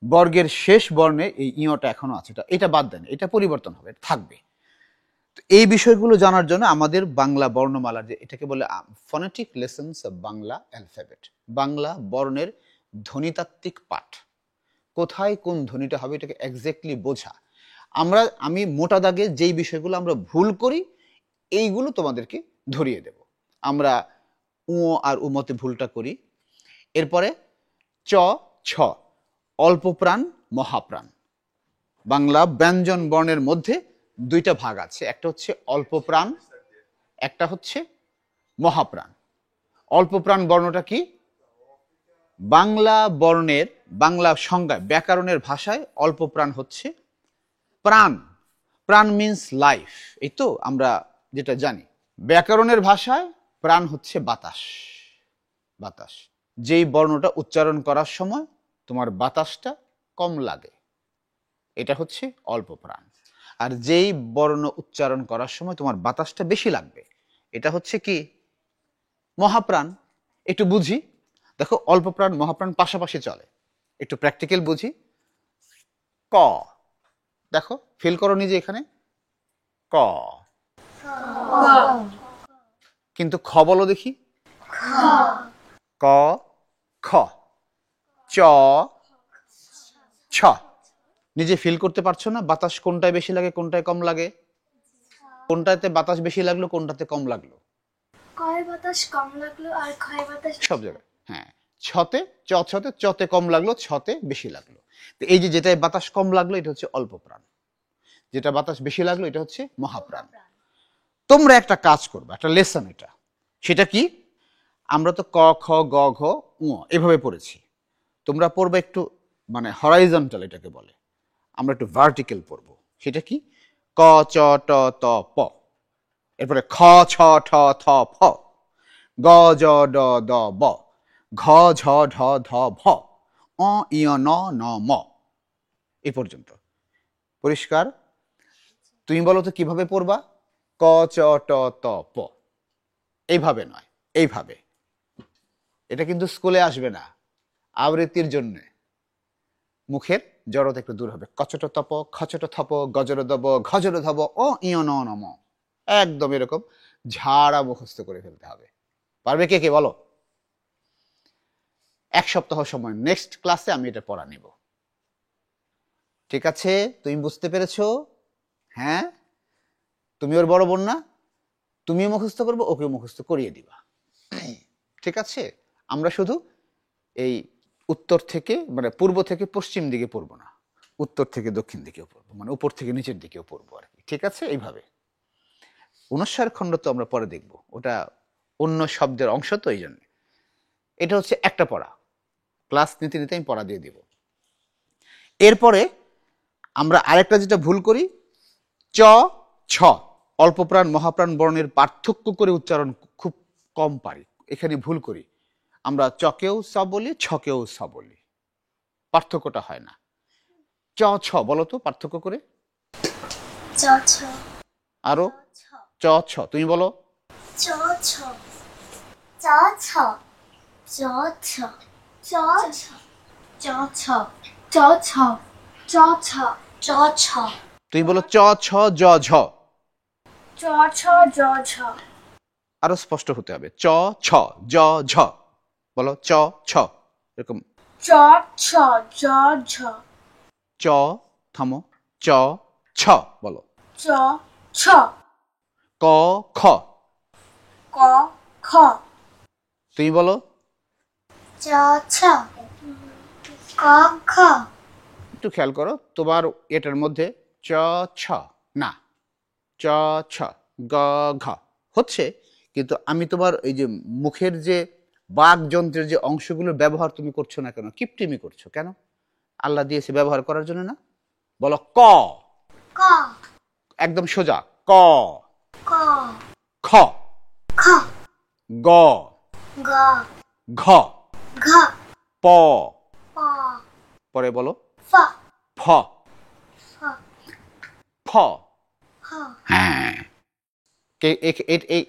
বর্গের শেষ বর্ণে এই ইয়টা এখনো আছে, এটা বাদ দেন, এটা পরিবর্তন হবে, এটা থাকবে। তো এই বিষয়গুলো জানার জন্য আমাদের বাংলা বর্ণমালার যে এটাকে বলে phonetic lessons of Bangla alphabet, Bangla বর্ণের ধ্বনিতাত্ত্বিক পাঠ, কোথায় কোন ধ্বনিটা হবে এটাকে এক্স্যাক্টলি বোঝা। আমি মোটা দাগে যেই বিষয়গুলো আমরা ভুল করি এইগুলো তোমাদেরকে ধরিয়ে দেব। আমরা উ আর উমতে ভুলটা করি। এরপরে চ ছ, অল্প প্রাণ মহাপ্রাণ। বাংলা ব্যঞ্জন বর্ণের মধ্যে দুইটা ভাগ আছে, একটা হচ্ছে অল্প প্রাণ, একটা হচ্ছে মহাপ্রাণ। অল্প প্রাণ বর্ণটা কি? বাংলা বর্ণের বাংলা সংজ্ঞায় ব্যাকরণের ভাষায় অল্প প্রাণ হচ্ছে প্রাণ। প্রাণ মিন্স লাইফ, এই তো আমরা যেটা জানি। ব্যাকরণের ভাষায় প্রাণ হচ্ছে বাতাস। বাতাস, যেই বর্ণটা উচ্চারণ করার সময় তোমার বাতাসটা কম লাগে, এটা হচ্ছে অল্প প্রাণ। আর যেই বর্ণ উচ্চারণ করার সময় তোমার বাতাসটা বেশি লাগবে, এটা হচ্ছে কি? মহাপ্রাণ। একটু বুঝি, দেখো অল্প প্রাণ মহাপ্রাণ পাশাপাশি চলে, একটু প্র্যাকটিক্যাল বুঝি। ক, দেখো ফিল করো নিজে এখানে, ক। কিন্তু খ বলো দেখি, ক খ, চ ছ। নিজে ফিল করতে পারছো না বাতাস কোনটায় বেশি লাগে কোনটায় কম লাগে? কোনটাতে বাতাস বেশি লাগলো কোনটাতে কম লাগলো? কয় বাতাস কম লাগলো আর ক্ষয় বাতাস সব জায়গায়, হ্যাঁ। ছতে চতে কম লাগলো, ছতে বেশি লাগলো। তো এই যে যেটায় বাতাস কম লাগলো এটা হচ্ছে অল্প প্রাণ, যেটা বাতাস বেশি লাগলো এটা হচ্ছে মহাপ্রাণ। তোমরা একটা কাজ করবে, একটা লেসন এটা। সেটা কি? আমরা তো ক খ গ ঘ উ এভাবে পড়েছি, তোমরা পড়বে একটু মানে হরাইজন্টাল, এটাকে বলে। আমরা একটু ভার্টিক্যাল পড়বো। সেটা কি? ক চ ট ত প, এরপরে খ ছ ঠ থ ফ, গ জ ড দ ব, ঘ ঝ ঢ ধ ভ, অ ইয় ন ন ম। এই পর্যন্ত পরিষ্কার? তুমি বলো তো কিভাবে পড়বা? ক চ ট ত প, এইভাবে নয়, এইভাবে। এটা কিন্তু স্কুলে আসবে না, আবৃত্তির জন্য মুখের জড়তা একটু দূর হবে। কচট তপ, খচট থপ, গজর দব, ঘজর ধব, ও ইয় ন নম, একদম এরকম ঝাড়া মুখস্থ করে ফেলতে হবে। পারবে কে কে বলো? এক সপ্তাহ সময়, নেক্সট ক্লাসে আমি এটা পড়া নিব। ঠিক আছে? তুমি বুঝতে পেরেছো? হ্যাঁ, তুমি ওর বড় বোন না, তুমিও মুখস্থ করবো, ওকেও মুখস্থ করিয়ে দিবা। ঠিক আছে? আমরা শুধু এই উত্তর থেকে মানে পূর্ব থেকে পশ্চিম দিকে পড়বো না, উত্তর থেকে দক্ষিণ দিকেও পড়বো, মানে উপর থেকে নিচের দিকেও পড়বো আর কি। ঠিক আছে? এইভাবে। অনুস্বার খণ্ড তো আমরা পরে দেখব, ওটা অন্য শব্দের অংশ, তো এই জন্য এটা হচ্ছে একটা পড়া। ক্লাস নিতে নিতে আমি পড়া দিয়ে দিব। এরপরে আমরা আরেকটা যেটা ভুল করি, চ ছ, অল্প প্রাণ মহাপ্রাণ বর্ণের পার্থক্য করে উচ্চারণ খুব কম পারি, এখানে ভুল করি। আমরা চকেও স বলি, ছকেও স বলি, পার্থক্যটা হয় না। চ ছ বলো তো পার্থক্য করে। চ ছ, আরো চ ছ, তুমি বলো। চ ছ, চ ছ, চ ছ, চ ছ, চ ছ, চ ছ, চ ছ, চ ছ, তুমি বলো চ ছ জ ঝ। চ ছ, জ ঝ। আরো স্পষ্ট হতে হবে, চ ছ জ ঝ, বলো চ ছ, এরকম। চ ছ, জ ঝ। চ, থামো, চ ছ বলো। চ ছ, ক খ, ক খ। তুমি বলো। চ ছ, ক খ। একটু খেয়াল করো তোমার এটার মধ্যে চ ছ না, চ ছ গ ঘ হচ্ছে, কিন্তু আমি তোমার এই যে মুখের যে বাক যন্ত্রের যে অংশগুলোর ব্যবহার তুমি করছো না কেন, কিপটিমি করছো কেন? আল্লাহ দিয়েছে ব্যবহার করার জন্য না। বলো ক, ক, একদম সোজা, ক। ক, খ, খ, গ, গ, ঘ, ঘ, প, প, পরে বলো ফ, ফ, ফ, ফ, ফ, হ্যাঁ,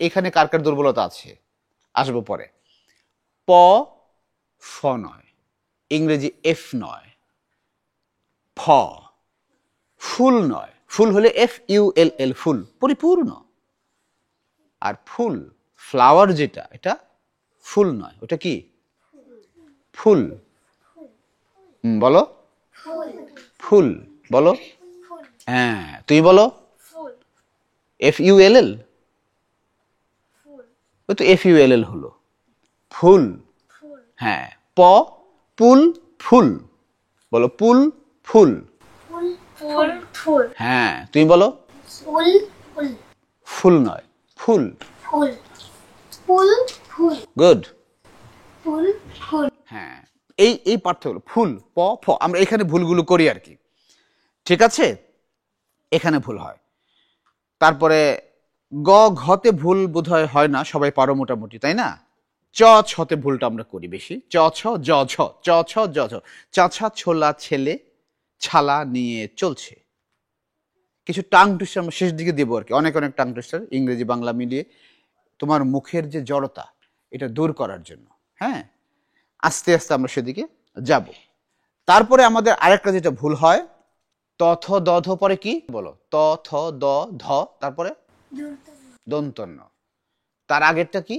এখানে কার কার দুর্বলতা আছে আসবো পরে। প ফ নয়, ইংরেজি এফ নয়। ফ ফুল নয়, ফুল হলে FULL, ফুল পরিপূর্ণ। আর ফুল ফ্লাওয়ার যেটা, এটা ফুল নয়, ওটা কি? ফুল। বলো ফুল, বলো। হ্যাঁ, তুমি বলো FULL, ওই তো FULL হলো ফুল। হ্যাঁ, প পুল ফুল, বলো পুল ফুল। হ্যাঁ, তুমি বলো ফুল নয়, ফুল। গুড। হ্যাঁ, এই পার্থক্য ফুল প ফ, আমরা এখানে ভুলগুলো করি আর কি, ঠিক আছে? এখানে ভুল হয়। তারপরে গ ঘতে ভুল বোধহয় হয় না, সবাই পারো মোটামুটি, তাই না? চ ছতে ভুলটা আমরা করি বেশি। চ ছ জ ঝ, চ ছ জ ঝ। চাছা ছোলা ছেলে ছালা নিয়ে চলছে। কিছু টাং টুইস্টার আমরা শেষ দিকে দেবো আর কি, অনেক অনেক টাং টুইস্টার ইংরেজি বাংলা মিলিয়ে, তোমার মুখের যে জড়তা এটা দূর করার জন্য। হ্যাঁ, আস্তে আস্তে আমরা সেদিকে যাব। তারপরে আমাদের আরেকটা যেটা ভুল হয়, ত থ দ ধ পরে কি বলো? ত থ দ ধ, তারপরে দন্তন্য। তার আগেরটা কি?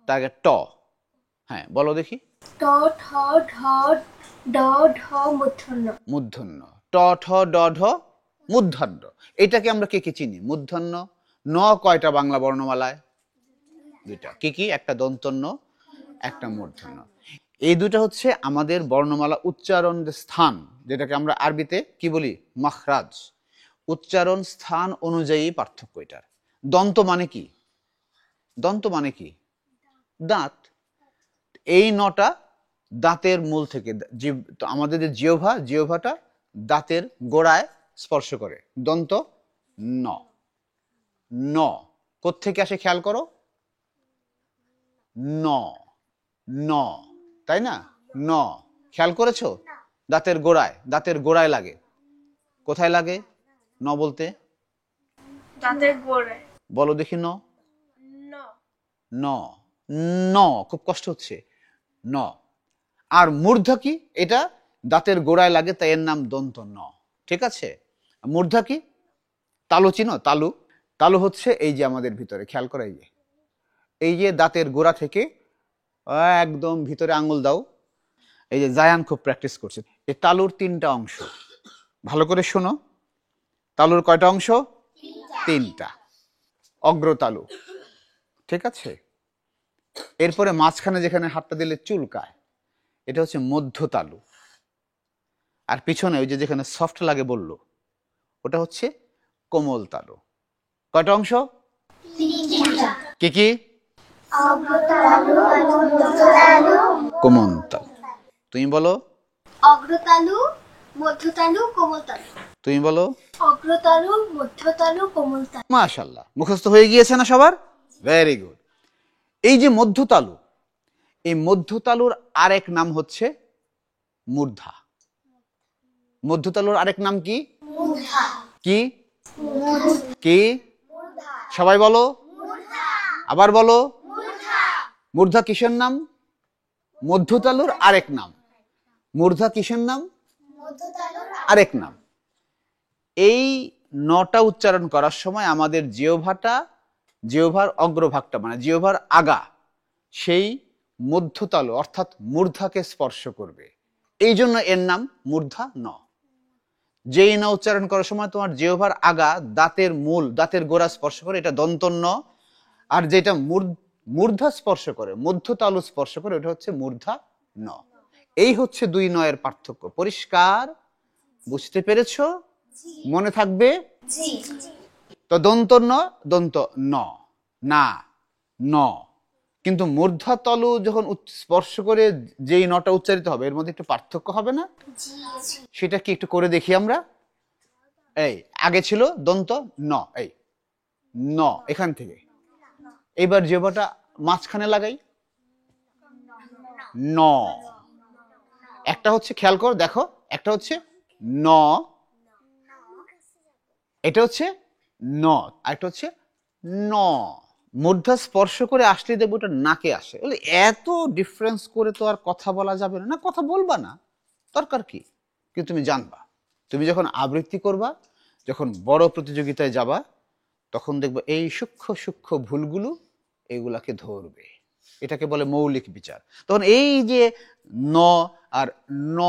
তার আগে ট। হ্যাঁ, বলো দেখি। মূর্ধন্য। ট ঠ ড ঢ মূর্ধন্য। এটাকে আমরা কে কে চিনি? মূর্ধন্য। ন কয়টা বাংলা বর্ণমালায়? দুইটা। কি কি? একটা দন্তন্য, একটা মূর্ধন্য। এই দুটো হচ্ছে আমাদের বর্ণমালা উচ্চারণ স্থান, যেটাকে আমরা আরবিতে কি বলি? মাখরাজ। উচ্চারণ স্থান অনুযায়ী পার্থক্য এটার। দন্ত মানে কি? দন্ত মানে কি? দাঁত। এই নটা দাঁতের মূল থেকে, আমাদের যে জিহ্বাটা দাঁতের গোড়ায় স্পর্শ করে। দন্ত ন। ন কোত্থেকে আসে খেয়াল করো? ন ন, তাই না? ন খেয়াল করেছো? দাঁতের গোড়ায়, দাঁতের গোড়ায় লাগে। কোথায় লাগে ন বলতে? দাঁতের গোড়ায়। বলো দেখি ন। ন ন, খুব কষ্ট হচ্ছে। ন। আর মূর্ধা কি? এটা দাঁতের গোড়ায় লাগে, তাই এর নাম দন্ত ন, ঠিক আছে? মূর্ধা কি? তালু চিনো? তালু। তালু হচ্ছে এই যে আমাদের ভিতরে, খেয়াল করো, এই যে দাঁতের গোড়া থেকে একদম ভিতরে আঙুল দাও। এই যে জায়ান খুব প্র্যাকটিস করছে। এই তালুর তিনটা অংশ, ভালো করে শোনো। তালুর কয়টা অংশ? তিনটা। অগ্রতালু, ঠিক আছে? এরপরে মাঝখানে যেখানে হাতটা দিলে চুলকায়, এটা হচ্ছে মধ্য তালু। আর পিছনে ওই যে যেখানে সফট লাগে বললো, ওটা হচ্ছে কোমল তালু। কয়টা অংশ? কি কি? কোমল তালু। তুমি বলো। অগ্রতালু, মধ্যতালু, কোমলতালু। তুমি বলো। অগ্রতালু, মধ্যতালু, কোমলতালু। মাশাআল্লাহ, মুখস্থ হয়ে গিয়েছে না সবার? Very good. এই যে মধ্যতালু, এই মধ্যতালুর আরেক নাম হচ্ছে মূর্ধা। মধ্যতালুর আরেক নাম কি? কি কি? সবাই বলো, আবার বলো। মূর্ধা কিসের নাম? মধ্যতালুর আরেক নাম। মূর্ধা কিসের নাম? আরেক নাম। এই নটা উচ্চারণ করার সময় আমাদের জিহ্বার অগ্রভাগটা, মানে জিহ্বার আগা, সেই মধ্যতালু অর্থাৎ মূর্ধাকে স্পর্শ করবে। এই জন্য এর নাম মূর্ধা ন। যেই ন উচ্চারণ করার সময় তোমার জিহ্বার আগা দাঁতের মূল, দাঁতের গোড়া স্পর্শ করে, এটা দন্তন্য। আর যেটা মূর্ধা স্পর্শ করে, মধ্যতালু স্পর্শ করে, ওটা হচ্ছে মূর্ধা ন। এই হচ্ছে দুই নয়ের পার্থক্য। পরিষ্কার? বুঝতে পেরেছো? মনে থাকবে? তো দন্ত ন, দন্ত ন, না ন। কিন্তু মূর্ধতালু যখন স্পর্শ করে যেই নটা উচ্চারিত হবে, এর মধ্যে একটু পার্থক্য হবে না? সেটা কি একটু করে দেখি আমরা। এই আগে ছিল দন্ত ন, এই ন এখান থেকে, এইবার জিহ্বাটা মাঝখানে লাগাই, ন। একটা হচ্ছে, খেয়াল করো, দেখো, একটা হচ্ছে ন, এটা হচ্ছে ন, আরেকটা হচ্ছে ন। মূর্ধা স্পর্শ করে আসলে দেখবো ওটা নাকে আসে। বলে এত ডিফারেন্স করে তো আর কথা বলা যাবে না। না, কথা বলবা না, দরকার কি, কিন্তু তুমি জানবা। তুমি যখন আবৃত্তি করবা, যখন বড় প্রতিযোগিতায় যাবা, তখন দেখবো এই সূক্ষ্ম সূক্ষ্ম ভুলগুলো এগুলাকে ধরবে। এটাকে বলে মৌলিক বিচার। তখন এই যে ন আর ন,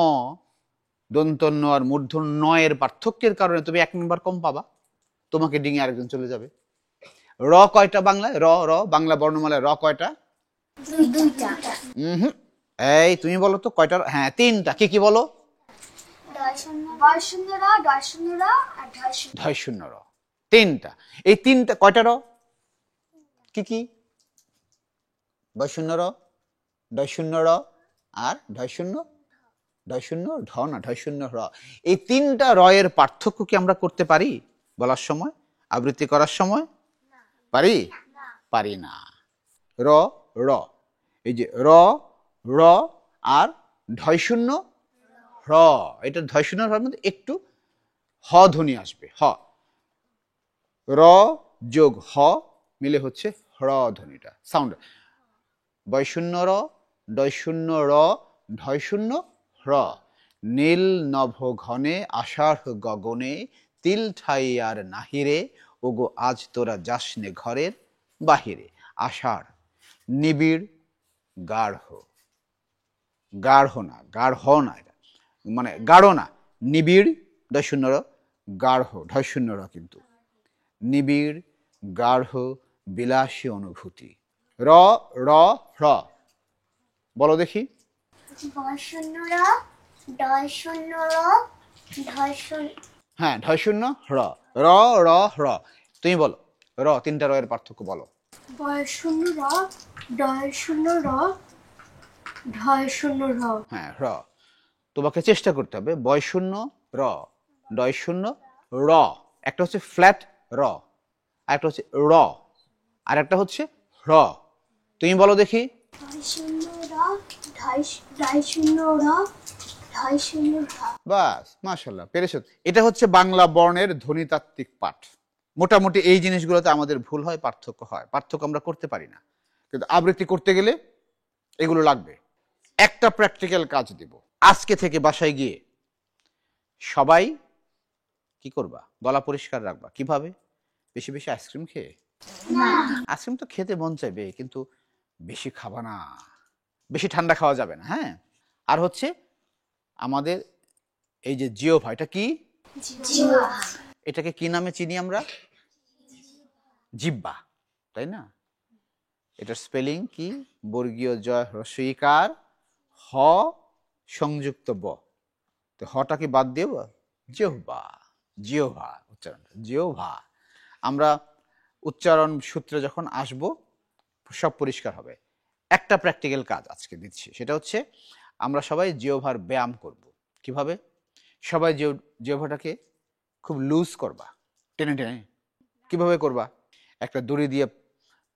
দন্ত ন আর মূর্ধন্য ন এর পার্থক্যের কারণে তুমি 1 নম্বর কম পাবা, তোমাকে ডিঙে আরেকজন চলে যাবে। র কয়টা বাংলায়? র র বাংলা বর্ণমালায় র কয়টা? দুইটা। হুম, এই তুমি বলো তো কয়টা? হ্যাঁ, 3টা। কি কি বলো? ডয় শূন্য র, ডয় শূন্য র আর ঢয় শূন্য। ঢয় শূন্য র, 3টা। এই 3টা কয়টা র? কি কি? বয় শূন্য র, ডয় শূন্য র আর ঢয় শূন্য ঢ না, ঢয় শূন্য র। এই 3টা র এর পার্থক্য কি আমরা করতে পারি বলার সময়, আবৃত্তি করার সময়? পারি? পারি না। র র, এই যে র র আর ঢয় শূন্য র, এটা ঢয় শূন্য র মধ্যে একটু হ ধ্বনি আসবে। হ, র যোগ হ মিলে হচ্ছে র ধ্বনিটা, সাউন্ড। বয় শূন্য র, ডয় শূন্য র, ঢয় শূন্য র। নীল নভ ঘনে আষাঢ় গগনে, তিল ঠাই আর নাহিরে, ওগো আজ তোরা যাসনে ঘরের বাহিরে। আষাঢ়, নিবিড়, গাঢ়, গাঢ় না, গাঢ় না, এটা মানে গাঢ় না, নিবিড় ডয় শূন্য র, গাঢ় ঢয় শূন্য র, কিন্তু নিবিড় গাঢ় বিলাসী অনুভূতি। র র র, বলো দেখি। বয় শূন্য র, ডয় শূন্য র, ঢয় শূন্য। হ্যাঁ, ঢয় শূন্য র, র র র। তুমি বলো র, 3টা র এর পার্থক্য বলো। বয় শূন্য র, ডয় শূন্য র, ঢয় শূন্য র। হ্যাঁ, র। তোমাকে চেষ্টা করতে হবে বয় শূন্য র, ডয় শূন্য র। একটা হচ্ছে ফ্ল্যাট র, আর একটা হচ্ছে র, আর একটা হচ্ছে র। তুমি বলো দেখি। বয় শূন্য র, ঢয় শূন্য র, ঢয় শূন্য র। বাস, মাশাল্লাহ, পেরেছো। এটা হচ্ছে বাংলা বর্ণের ধ্বনিতাত্ত্বিক পাঠ। মোটামুটি এই জিনিসগুলোতে আমাদের ভুল হয়, পার্থক্য হয়, পার্থক্য আমরা করতে পারি না। কিন্তু আবৃত্তি করতে গেলে এগুলো লাগবে। একটা প্র্যাকটিক্যাল কাজ দিব, আজকে থেকে বাসায় গিয়ে সবাই কি করবা? গলা পরিষ্কার রাখবা। কিভাবে? বেশি বেশি আইসক্রিম খেয়ে? আইসক্রিম তো খেতে মন চাইবে, কিন্তু বেশি খাবা না, বেশি ঠান্ডা খাওয়া যাবে না। হ্যাঁ, আর হচ্ছে আমাদের এই যে জিহ্বা, এটা কি? এটাকে কি নামে চিনি আমরা? জিহ্বা, তাই না? এটার স্পেলিং কি? বর্গীয় জয় হ্রস্বইকার, হ সংযুক্ত ব। তো হটাকে বাদ দিয়ে জিহ্বা, জিহ্বা উচ্চারণ, জিহ্বা। আমরা উচ্চারণ সূত্রে যখন আসব সব পরিষ্কার হবে। একটা প্র্যাকটিক্যাল কাজ আজকে দিচ্ছি, সেটা হচ্ছে আমরা সবাই জিহ্বার ব্যায়াম করব। কিভাবে? সবাই জিহ্বাটাকে খুব লুজ করবা, টেনে টেনে। কিভাবে করবা? একটা দড়ি দিয়ে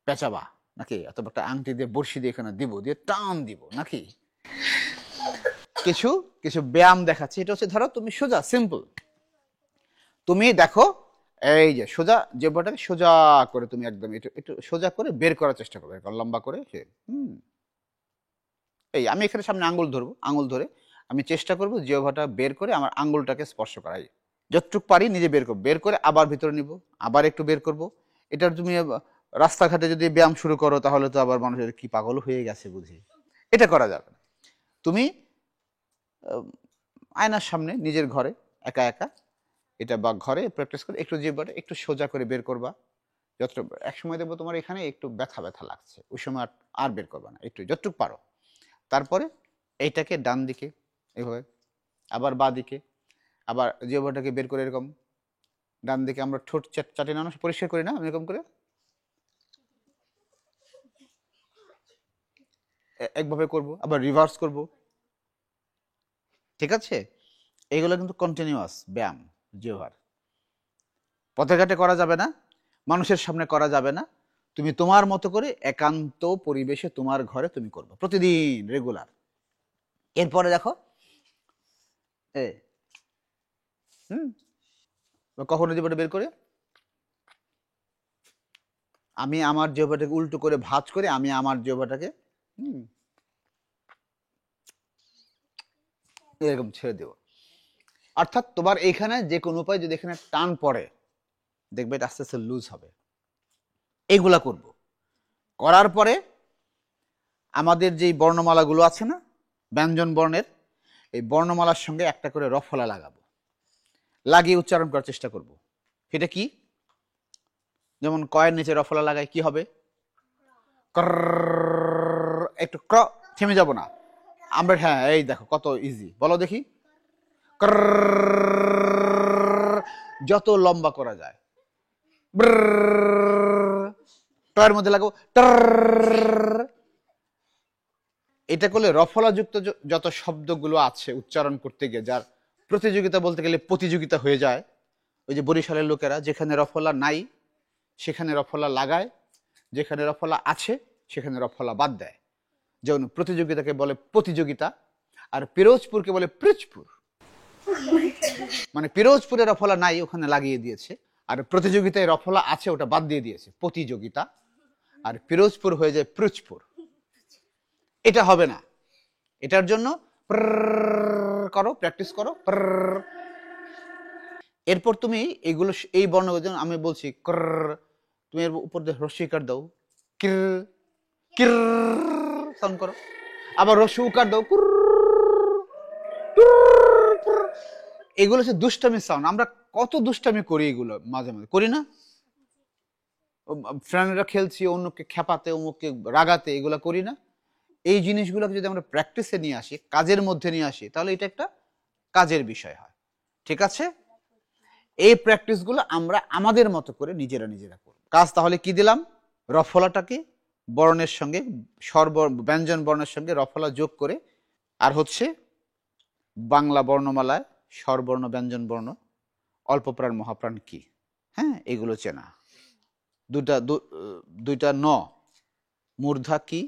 পেঁচাবা নাকি, অথবা একটা আংটি দিয়ে বড়শি দিয়ে এখানে দিব, দিয়ে টান দিব নাকি। কিছু কিছু ব্যায়াম দেখাচ্ছি। এটা হচ্ছে, ধরো তুমি সোজা, সিম্পল, তুমি দেখো এই যে সোজা জিহ্বাটাকে সোজা করে তুমি একদম একটু একটু সোজা করে বের করার চেষ্টা করবে, লম্বা করে। এই আমি এখানে সামনে আঙ্গুল ধরবো, আঙ্গুল ধরে আমি চেষ্টা করবো জিহ্বাটা বের করে আমার আঙ্গুলটাকে স্পর্শ করাই, যতটুকু পারি নিজে বের করবো, বের করে আবার ভিতরে নিব, আবার একটু বের করব। এটার তুমি রাস্তাঘাটে যদি ব্যায়াম শুরু করো তাহলে তো আবার মানুষের কি পাগল হয়ে গেছে বুঝি, এটা করা যাবে না। তুমি আয়নার সামনে নিজের ঘরে একা একা এটা, বা ঘরে প্র্যাকটিস করে একটু জিহ্বাটা একটু সোজা করে বের করবা। যতটুকু এক সময় দেখবো তোমার এখানে একটু ব্যথা ব্যথা লাগছে, ওই সময় আর বের করবা না, একটু যতটুকু পারো। তারপরে এইটাকে ডান দিকে এইভাবে, আবার বাঁ দিকে, আবার জিহ্বাটাকে বের করে এরকম ডান দিকে। আমরা ঠোঁট চাটে না, পরিষ্কার করি না এরকম করে, একভাবে করব, আবার রিভার্স করব। ঠিক আছে? এইগুলো কিন্তু কন্টিনিউয়াস ব্যায়াম জিহ্বার। পথে ঘাটে করা যাবে না, মানুষের সামনে করা যাবে না। তুমি তোমার মতো করে একান্ত পরিবেশে তোমার ঘরে তুমি করবে প্রতিদিন, রেগুলার। এরপরে দেখো কখনো জীবনটা বের করে আমি আমার জিহ্বাটাকে উল্টো করে ভাঁজ করে আমি আমার জিহ্বাটাকে এরকম ছেড়ে দেব। অর্থাৎ তোমার এইখানে যে কোনো উপায় যদি এখানে টান পড়ে দেখবে এটা আস্তে আস্তে লুজ হবে। এইগুলা করব। করার পরে আমাদের যেই বর্ণমালাগুলো আছে না ব্যঞ্জন বর্ণের, এই বর্ণমালার সঙ্গে একটা করে রফলা লাগাবো, লাগিয়ে উচ্চারণ করার চেষ্টা করব। এটা কি? যেমন কয়ের নিচে রফলা লাগায় কি হবে? একটু থেমে যাব না আমরা। হ্যাঁ, এই দেখো কত ইজি, বলো দেখি। যত লম্বা করা যায় টয়ের মধ্যে লাগাবো। এটা করলে রফলাযুক্ত যত শব্দগুলো আছে উচ্চারণ করতে গিয়ে যার প্রতিযোগিতা বলতে গেলে প্রতিযোগিতা হয়ে যায়, ওই যে বরিশালের লোকেরা যেখানে রফলা নাই সেখানে রফলা লাগায়, যেখানে রফলা আছে সেখানে রফলা বাদ দেয়। যেমন প্রতিযোগিতাকে বলে প্রতিযোগিতা, আর পিরোজপুরকে বলে পিরোজপুর। মানে পিরোজপুরে রফলা নাই ওখানে লাগিয়ে দিয়েছে, আর প্রতিযোগিতায় রফলা আছে ওটা বাদ দিয়ে দিয়েছে, প্রতিযোগিতা। আর পিরোজপুর হয়ে যায় পিরোজপুর। এটা হবে না। এটার জন্য করো, প্র্যাকটিস করো। এরপর তুমি এইগুলো এই বর্ণগুলো আমি বলছি তুমি এর উপর দিয়ে রস্যিকার দাও, কির কির সাউন্ড করো। আবার রস্য উকার দাও, এগুলো হচ্ছে দুষ্টামি সাউন্ড। আমরা কত দুষ্টামি করি, এগুলো মাঝে মাঝে করি না? ফ্রেন্ডরা খেলছি, অন্যকে খেপাতে, অমুককে রাগাতে, এগুলো করি না? এই জিনিসগুলোকে যদি আমরা প্র্যাকটিসে নিয়ে আসি, কাজের মধ্যে নিয়ে আসি, তাহলে এটা একটা কাজের বিষয় হয়। ঠিক আছে? এই প্র্যাকটিসগুলো আমরা আমাদের মতো করে নিজেরা নিজেরা করব। কাজ তাহলে কি দিলাম? রফলাটাকে বর্ণের সঙ্গে ব্যঞ্জন বর্ণের সঙ্গে রফলা যোগ করে, আর হচ্ছে বাংলা বর্ণমালায় স্বরবর্ণ ব্যঞ্জন বর্ণ অল্পপ্রাণ মহাপ্রাণ কি, হ্যাঁ এগুলো চেনা। দুইটা ন মূর্ধা কি,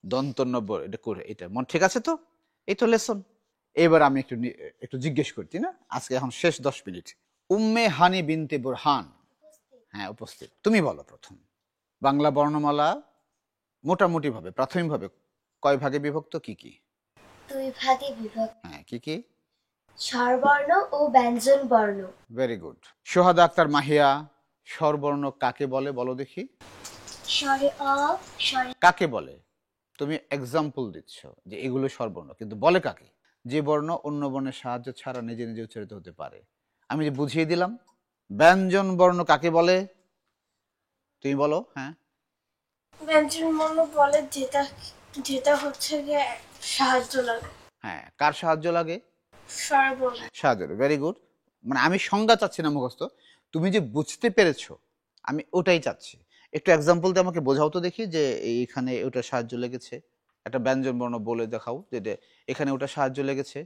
দন্তন্য এটা করে, এটা মন ঠিক আছে তো? এই তো লেসন। এবার আমি একটু জিজ্ঞেস করছি না, আজকে এখন শেষ 10 মিনিট। উম্মে হানি বিনতে বুরহান, হ্যাঁ উপস্থিত। তুমি বলো প্রথম বাংলা বর্ণমালা মোটামুটি ভাবে প্রাথমিকভাবে কয় ভাগে বিভক্ত, কি কি? 2 ভাগে বিভক্ত। হ্যাঁ, কি কি? স্বরবর্ণ ও ব্যঞ্জন বর্ণ। Very good. সোহাদা আক্তার মাহিয়া, স্বরবর্ণ কাকে বলে বলো দেখি? স্বরে অ, স্বরে কাকে বলে? তুমি এক্সাম্পল দিচ্ছ যে এগুলো স্বরবর্ণ, কিন্তু বলে কাকে? যে বর্ণ অন্য বর্ণের সাহায্য ছাড়া নিজে নিজে উচ্চারিত হতে পারে। আমি যে বুঝিয়ে দিলাম। ব্যঞ্জন বর্ণ কাকে বলে তুমি বলো? হ্যাঁ, ব্যঞ্জন বর্ণ বলে যেটা যেটা হচ্ছে গিয়ে সাহায্য লাগে। হ্যাঁ, কার সাহায্য লাগে? স্বরবর্ণ। সাহায্য। Very good. মানে আমি সংজ্ঞা চাচ্ছি না মুখস্থ, তুমি যে বুঝতে পেরেছো আমি ওটাই চাচ্ছি। একটু এক্সাম্পল দিয়ে আমাকে বোঝাও তো দেখি, যে এইখানে ওটা সাহায্য লেগেছে। একটা ব্যঞ্জন বর্ণ বলে দেখাও যে এখানে ওটা সাহায্য লেগেছে।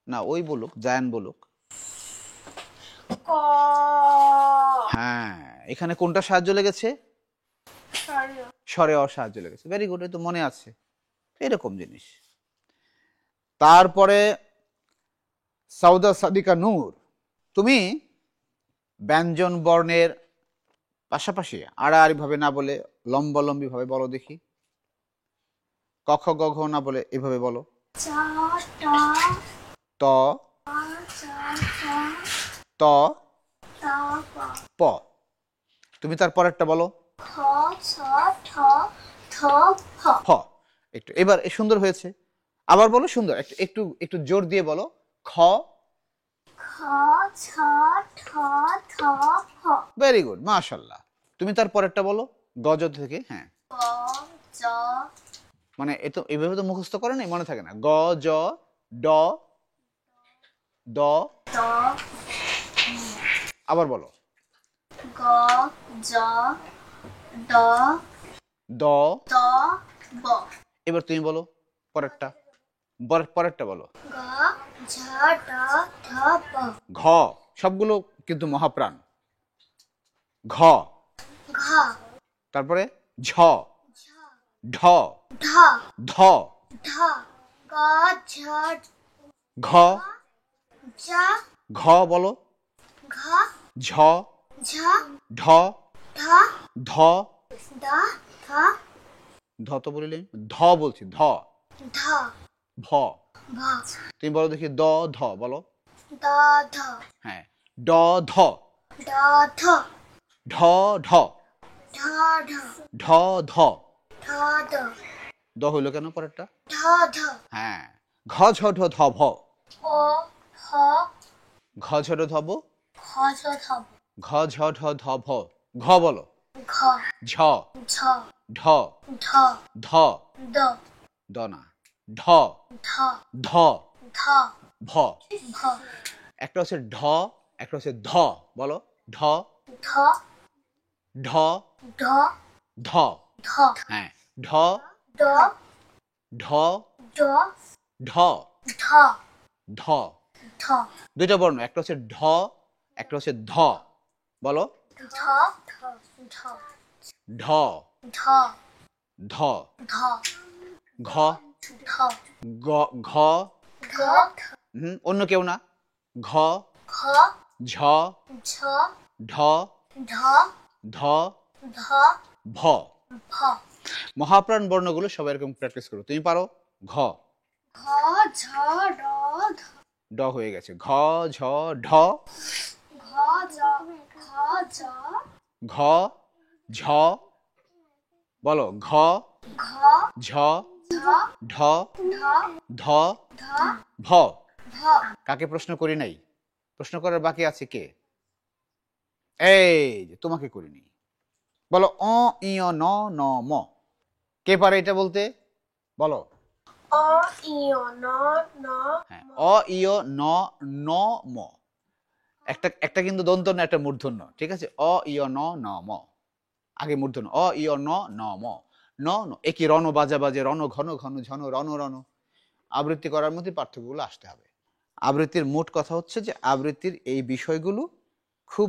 না, ওই বলুক, জায়ান বলুক। ক, হ্যাঁ, এখানে কোনটা সাহায্য লেগেছে? স্বরে অ। স্বরে অ সাহায্য লেগেছে। ভেরি গুড, এই তো মনে আছে। এরকম জিনিস। তারপরে সাউদা সাদিকা নূর, তুমি ব্যঞ্জন বর্ণের পাশাপাশি আড়াআড়ি ভাবে না বলে লম্বালম্বি ভাবে বলো দেখি। ক খ গ ঘ না বলে এভাবে বলো। চ, ট, ত চ, ত ত, প, প। তুমি তার পরেরটা বলো। খ, ছ, ঠ, থ, ফ। ফ। একটু এবার সুন্দর হয়েছে। আবার বলো সুন্দর, একটু একটু একটু জোর দিয়ে বলো। খ, খ, ছ, ঠ, থ, ফ। ভেরি গুড, মাশাআল্লাহ। তুমি তার পরেরটা বলো গজ থেকে। হ্যাঁ, গ, জ, মানে এ তো এইভাবে তো মুখস্থ করে নাই, মনে থাকে না। গ জ ড দ। দ, আবার বলো। গ, জ, ড, দ। দ, ব। এবার তুমি বলো পরেরটা, পরেরটা বলো। গ, ঝ, ড, ধ, প। ঘ। সবগুলো কিন্তু মহাপ্রাণ। ঘ। ঘ, তারপরে ঝ, ঝ, ঢ, ঢ, ধ, ঢ, গ, ঝ, ঘ। ঝ, ঘ বলো। ঘ, ঝ, ঝ, ঢ, ঢ, ধ, ঝ, Da, tha, ধ তো বলিলে ধ বলছি ধ dha, ভ bha, তুমি বলো দেখি দ ধ বলো da, dha, হ্যাঁ ড ধ da, tha, ঢ ঢ dha, dha, ঢ ধ dha, da, দ হইলো কেন পরেরটা dha, dha, হ্যাঁ ঘ ঝ ঢ ধ ভ o, ha, ঘ ঝ ঢ ধ ভ kha, cha, tha, ঘ ঝ ঢ ধ ভ ঘ বলো kha, ঝ cha, ঢ tha, ধ da, দ না ঢ tha, ধ tha, ভ bha, একটা হচ্ছে ঢ একটা হচ্ছে ধ বলো ঢ tha, ঢ da, ধ tha, হ্যাঁ ঢ da, ঢ da, ঢ tha, ধ tha, দুইটা বর্ণ একটা হচ্ছে ঢ একটা হচ্ছে ধ বলো tha, tha, tha, ঢ tha, ধ tha, ঘ tha, গ ঘ ga, অন্য কেউ না ঘ kha, ঝ cha, ঢ dha, ধ dha, ভ pha, মহাপ্রাণ বর্ণগুলো সবাই এরকম প্র্যাকটিস করো তুমি পারো ঘ kha, cha, da, dha, ড হয়ে গেছে ঘ ঝ ঢ kha, cha, kha, cha, ঘ ঝ বলো ঘ kha, ঝ cha, ঢ dha, ধ dha, ভ bha, কাকে প্রশ্ন করি নাই প্রশ্ন করার বাকি আছে কে এই যে তোমাকে করিনি বলো অ ইয় ন ন ম কে পারে এটা বলতে বলো অ ইয় ন ন হ্যাঁ অ ইয় ন ন ম একটা একটা কিন্তু দন্ত না একটা মূর্ধন্য ঠিক আছে অ ইয় ন ন ম আগে মূর্ধন্য অ ইয় ন ন ম ন ন একই রণ বাজা বাজে রণ ঘন ঘন ঝন রণ রণ আবৃত্তি করার মধ্যে পার্থক্যগুলো আসতে হবে আবৃত্তির মোট কথা হচ্ছে যে আবৃত্তির এই বিষয়গুলো খুব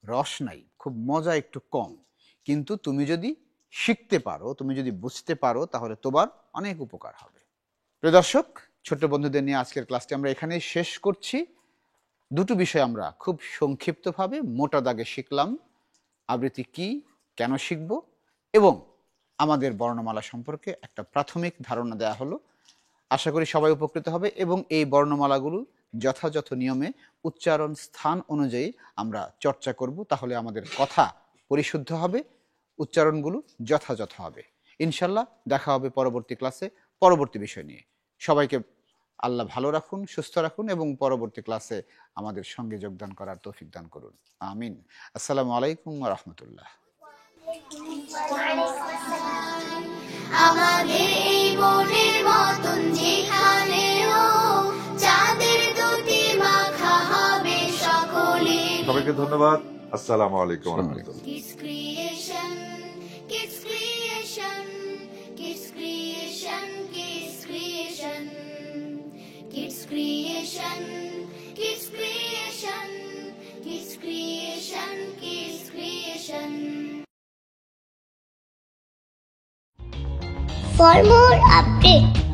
রস নাই খুব মজা একটু কম কিন্তু তুমি যদি শিখতে পারো তুমি যদি বুঝতে পারো তাহলে তোমার অনেক উপকার হবে প্রিয় দর্শক ছোট্ট বন্ধুদের নিয়ে আজকের ক্লাসটি আমরা এখানেই শেষ করছি দুটো বিষয় আমরা খুব সংক্ষিপ্তভাবে মোটা দাগে শিখলাম আবৃত্তি কি কেন শিখব এবং আমাদের বর্ণমালা সম্পর্কে একটা প্রাথমিক ধারণা দেওয়া হলো আশা করি সবাই উপকৃত হবে এবং এই বর্ণমালাগুলো যথাযথ নিয়মে উচ্চারণ স্থান অনুযায়ী আমরা চর্চা করব তাহলে আমাদের কথা পরিশুদ্ধ হবে উচ্চারণগুলো যথাযথ হবে ইনশাল্লাহ দেখা হবে পরবর্তী ক্লাসে পরবর্তী বিষয় নিয়ে সবাইকে আল্লাহ ভালো রাখুন সুস্থ রাখুন এবং পরবর্তী ক্লাসে আমাদের সঙ্গে যোগদান করার তৌফিক দান করুন আমিন আসসালামু আলাইকুম ওয়া রাহমাতুল্লাহ আমাদের এই মনের মতন যেখানেও চাঁদের দুটি মাখা হবে সকলে সবাইকে ধন্যবাদ আসসালামু আলাইকুম ওয়া রাহমাতুল্লাহ Kids Creation, Kids Creation, Kids Creation, Kids Creation, Kids Creation, Kids Creation, Kids Creation, Kids Creation. For more updates,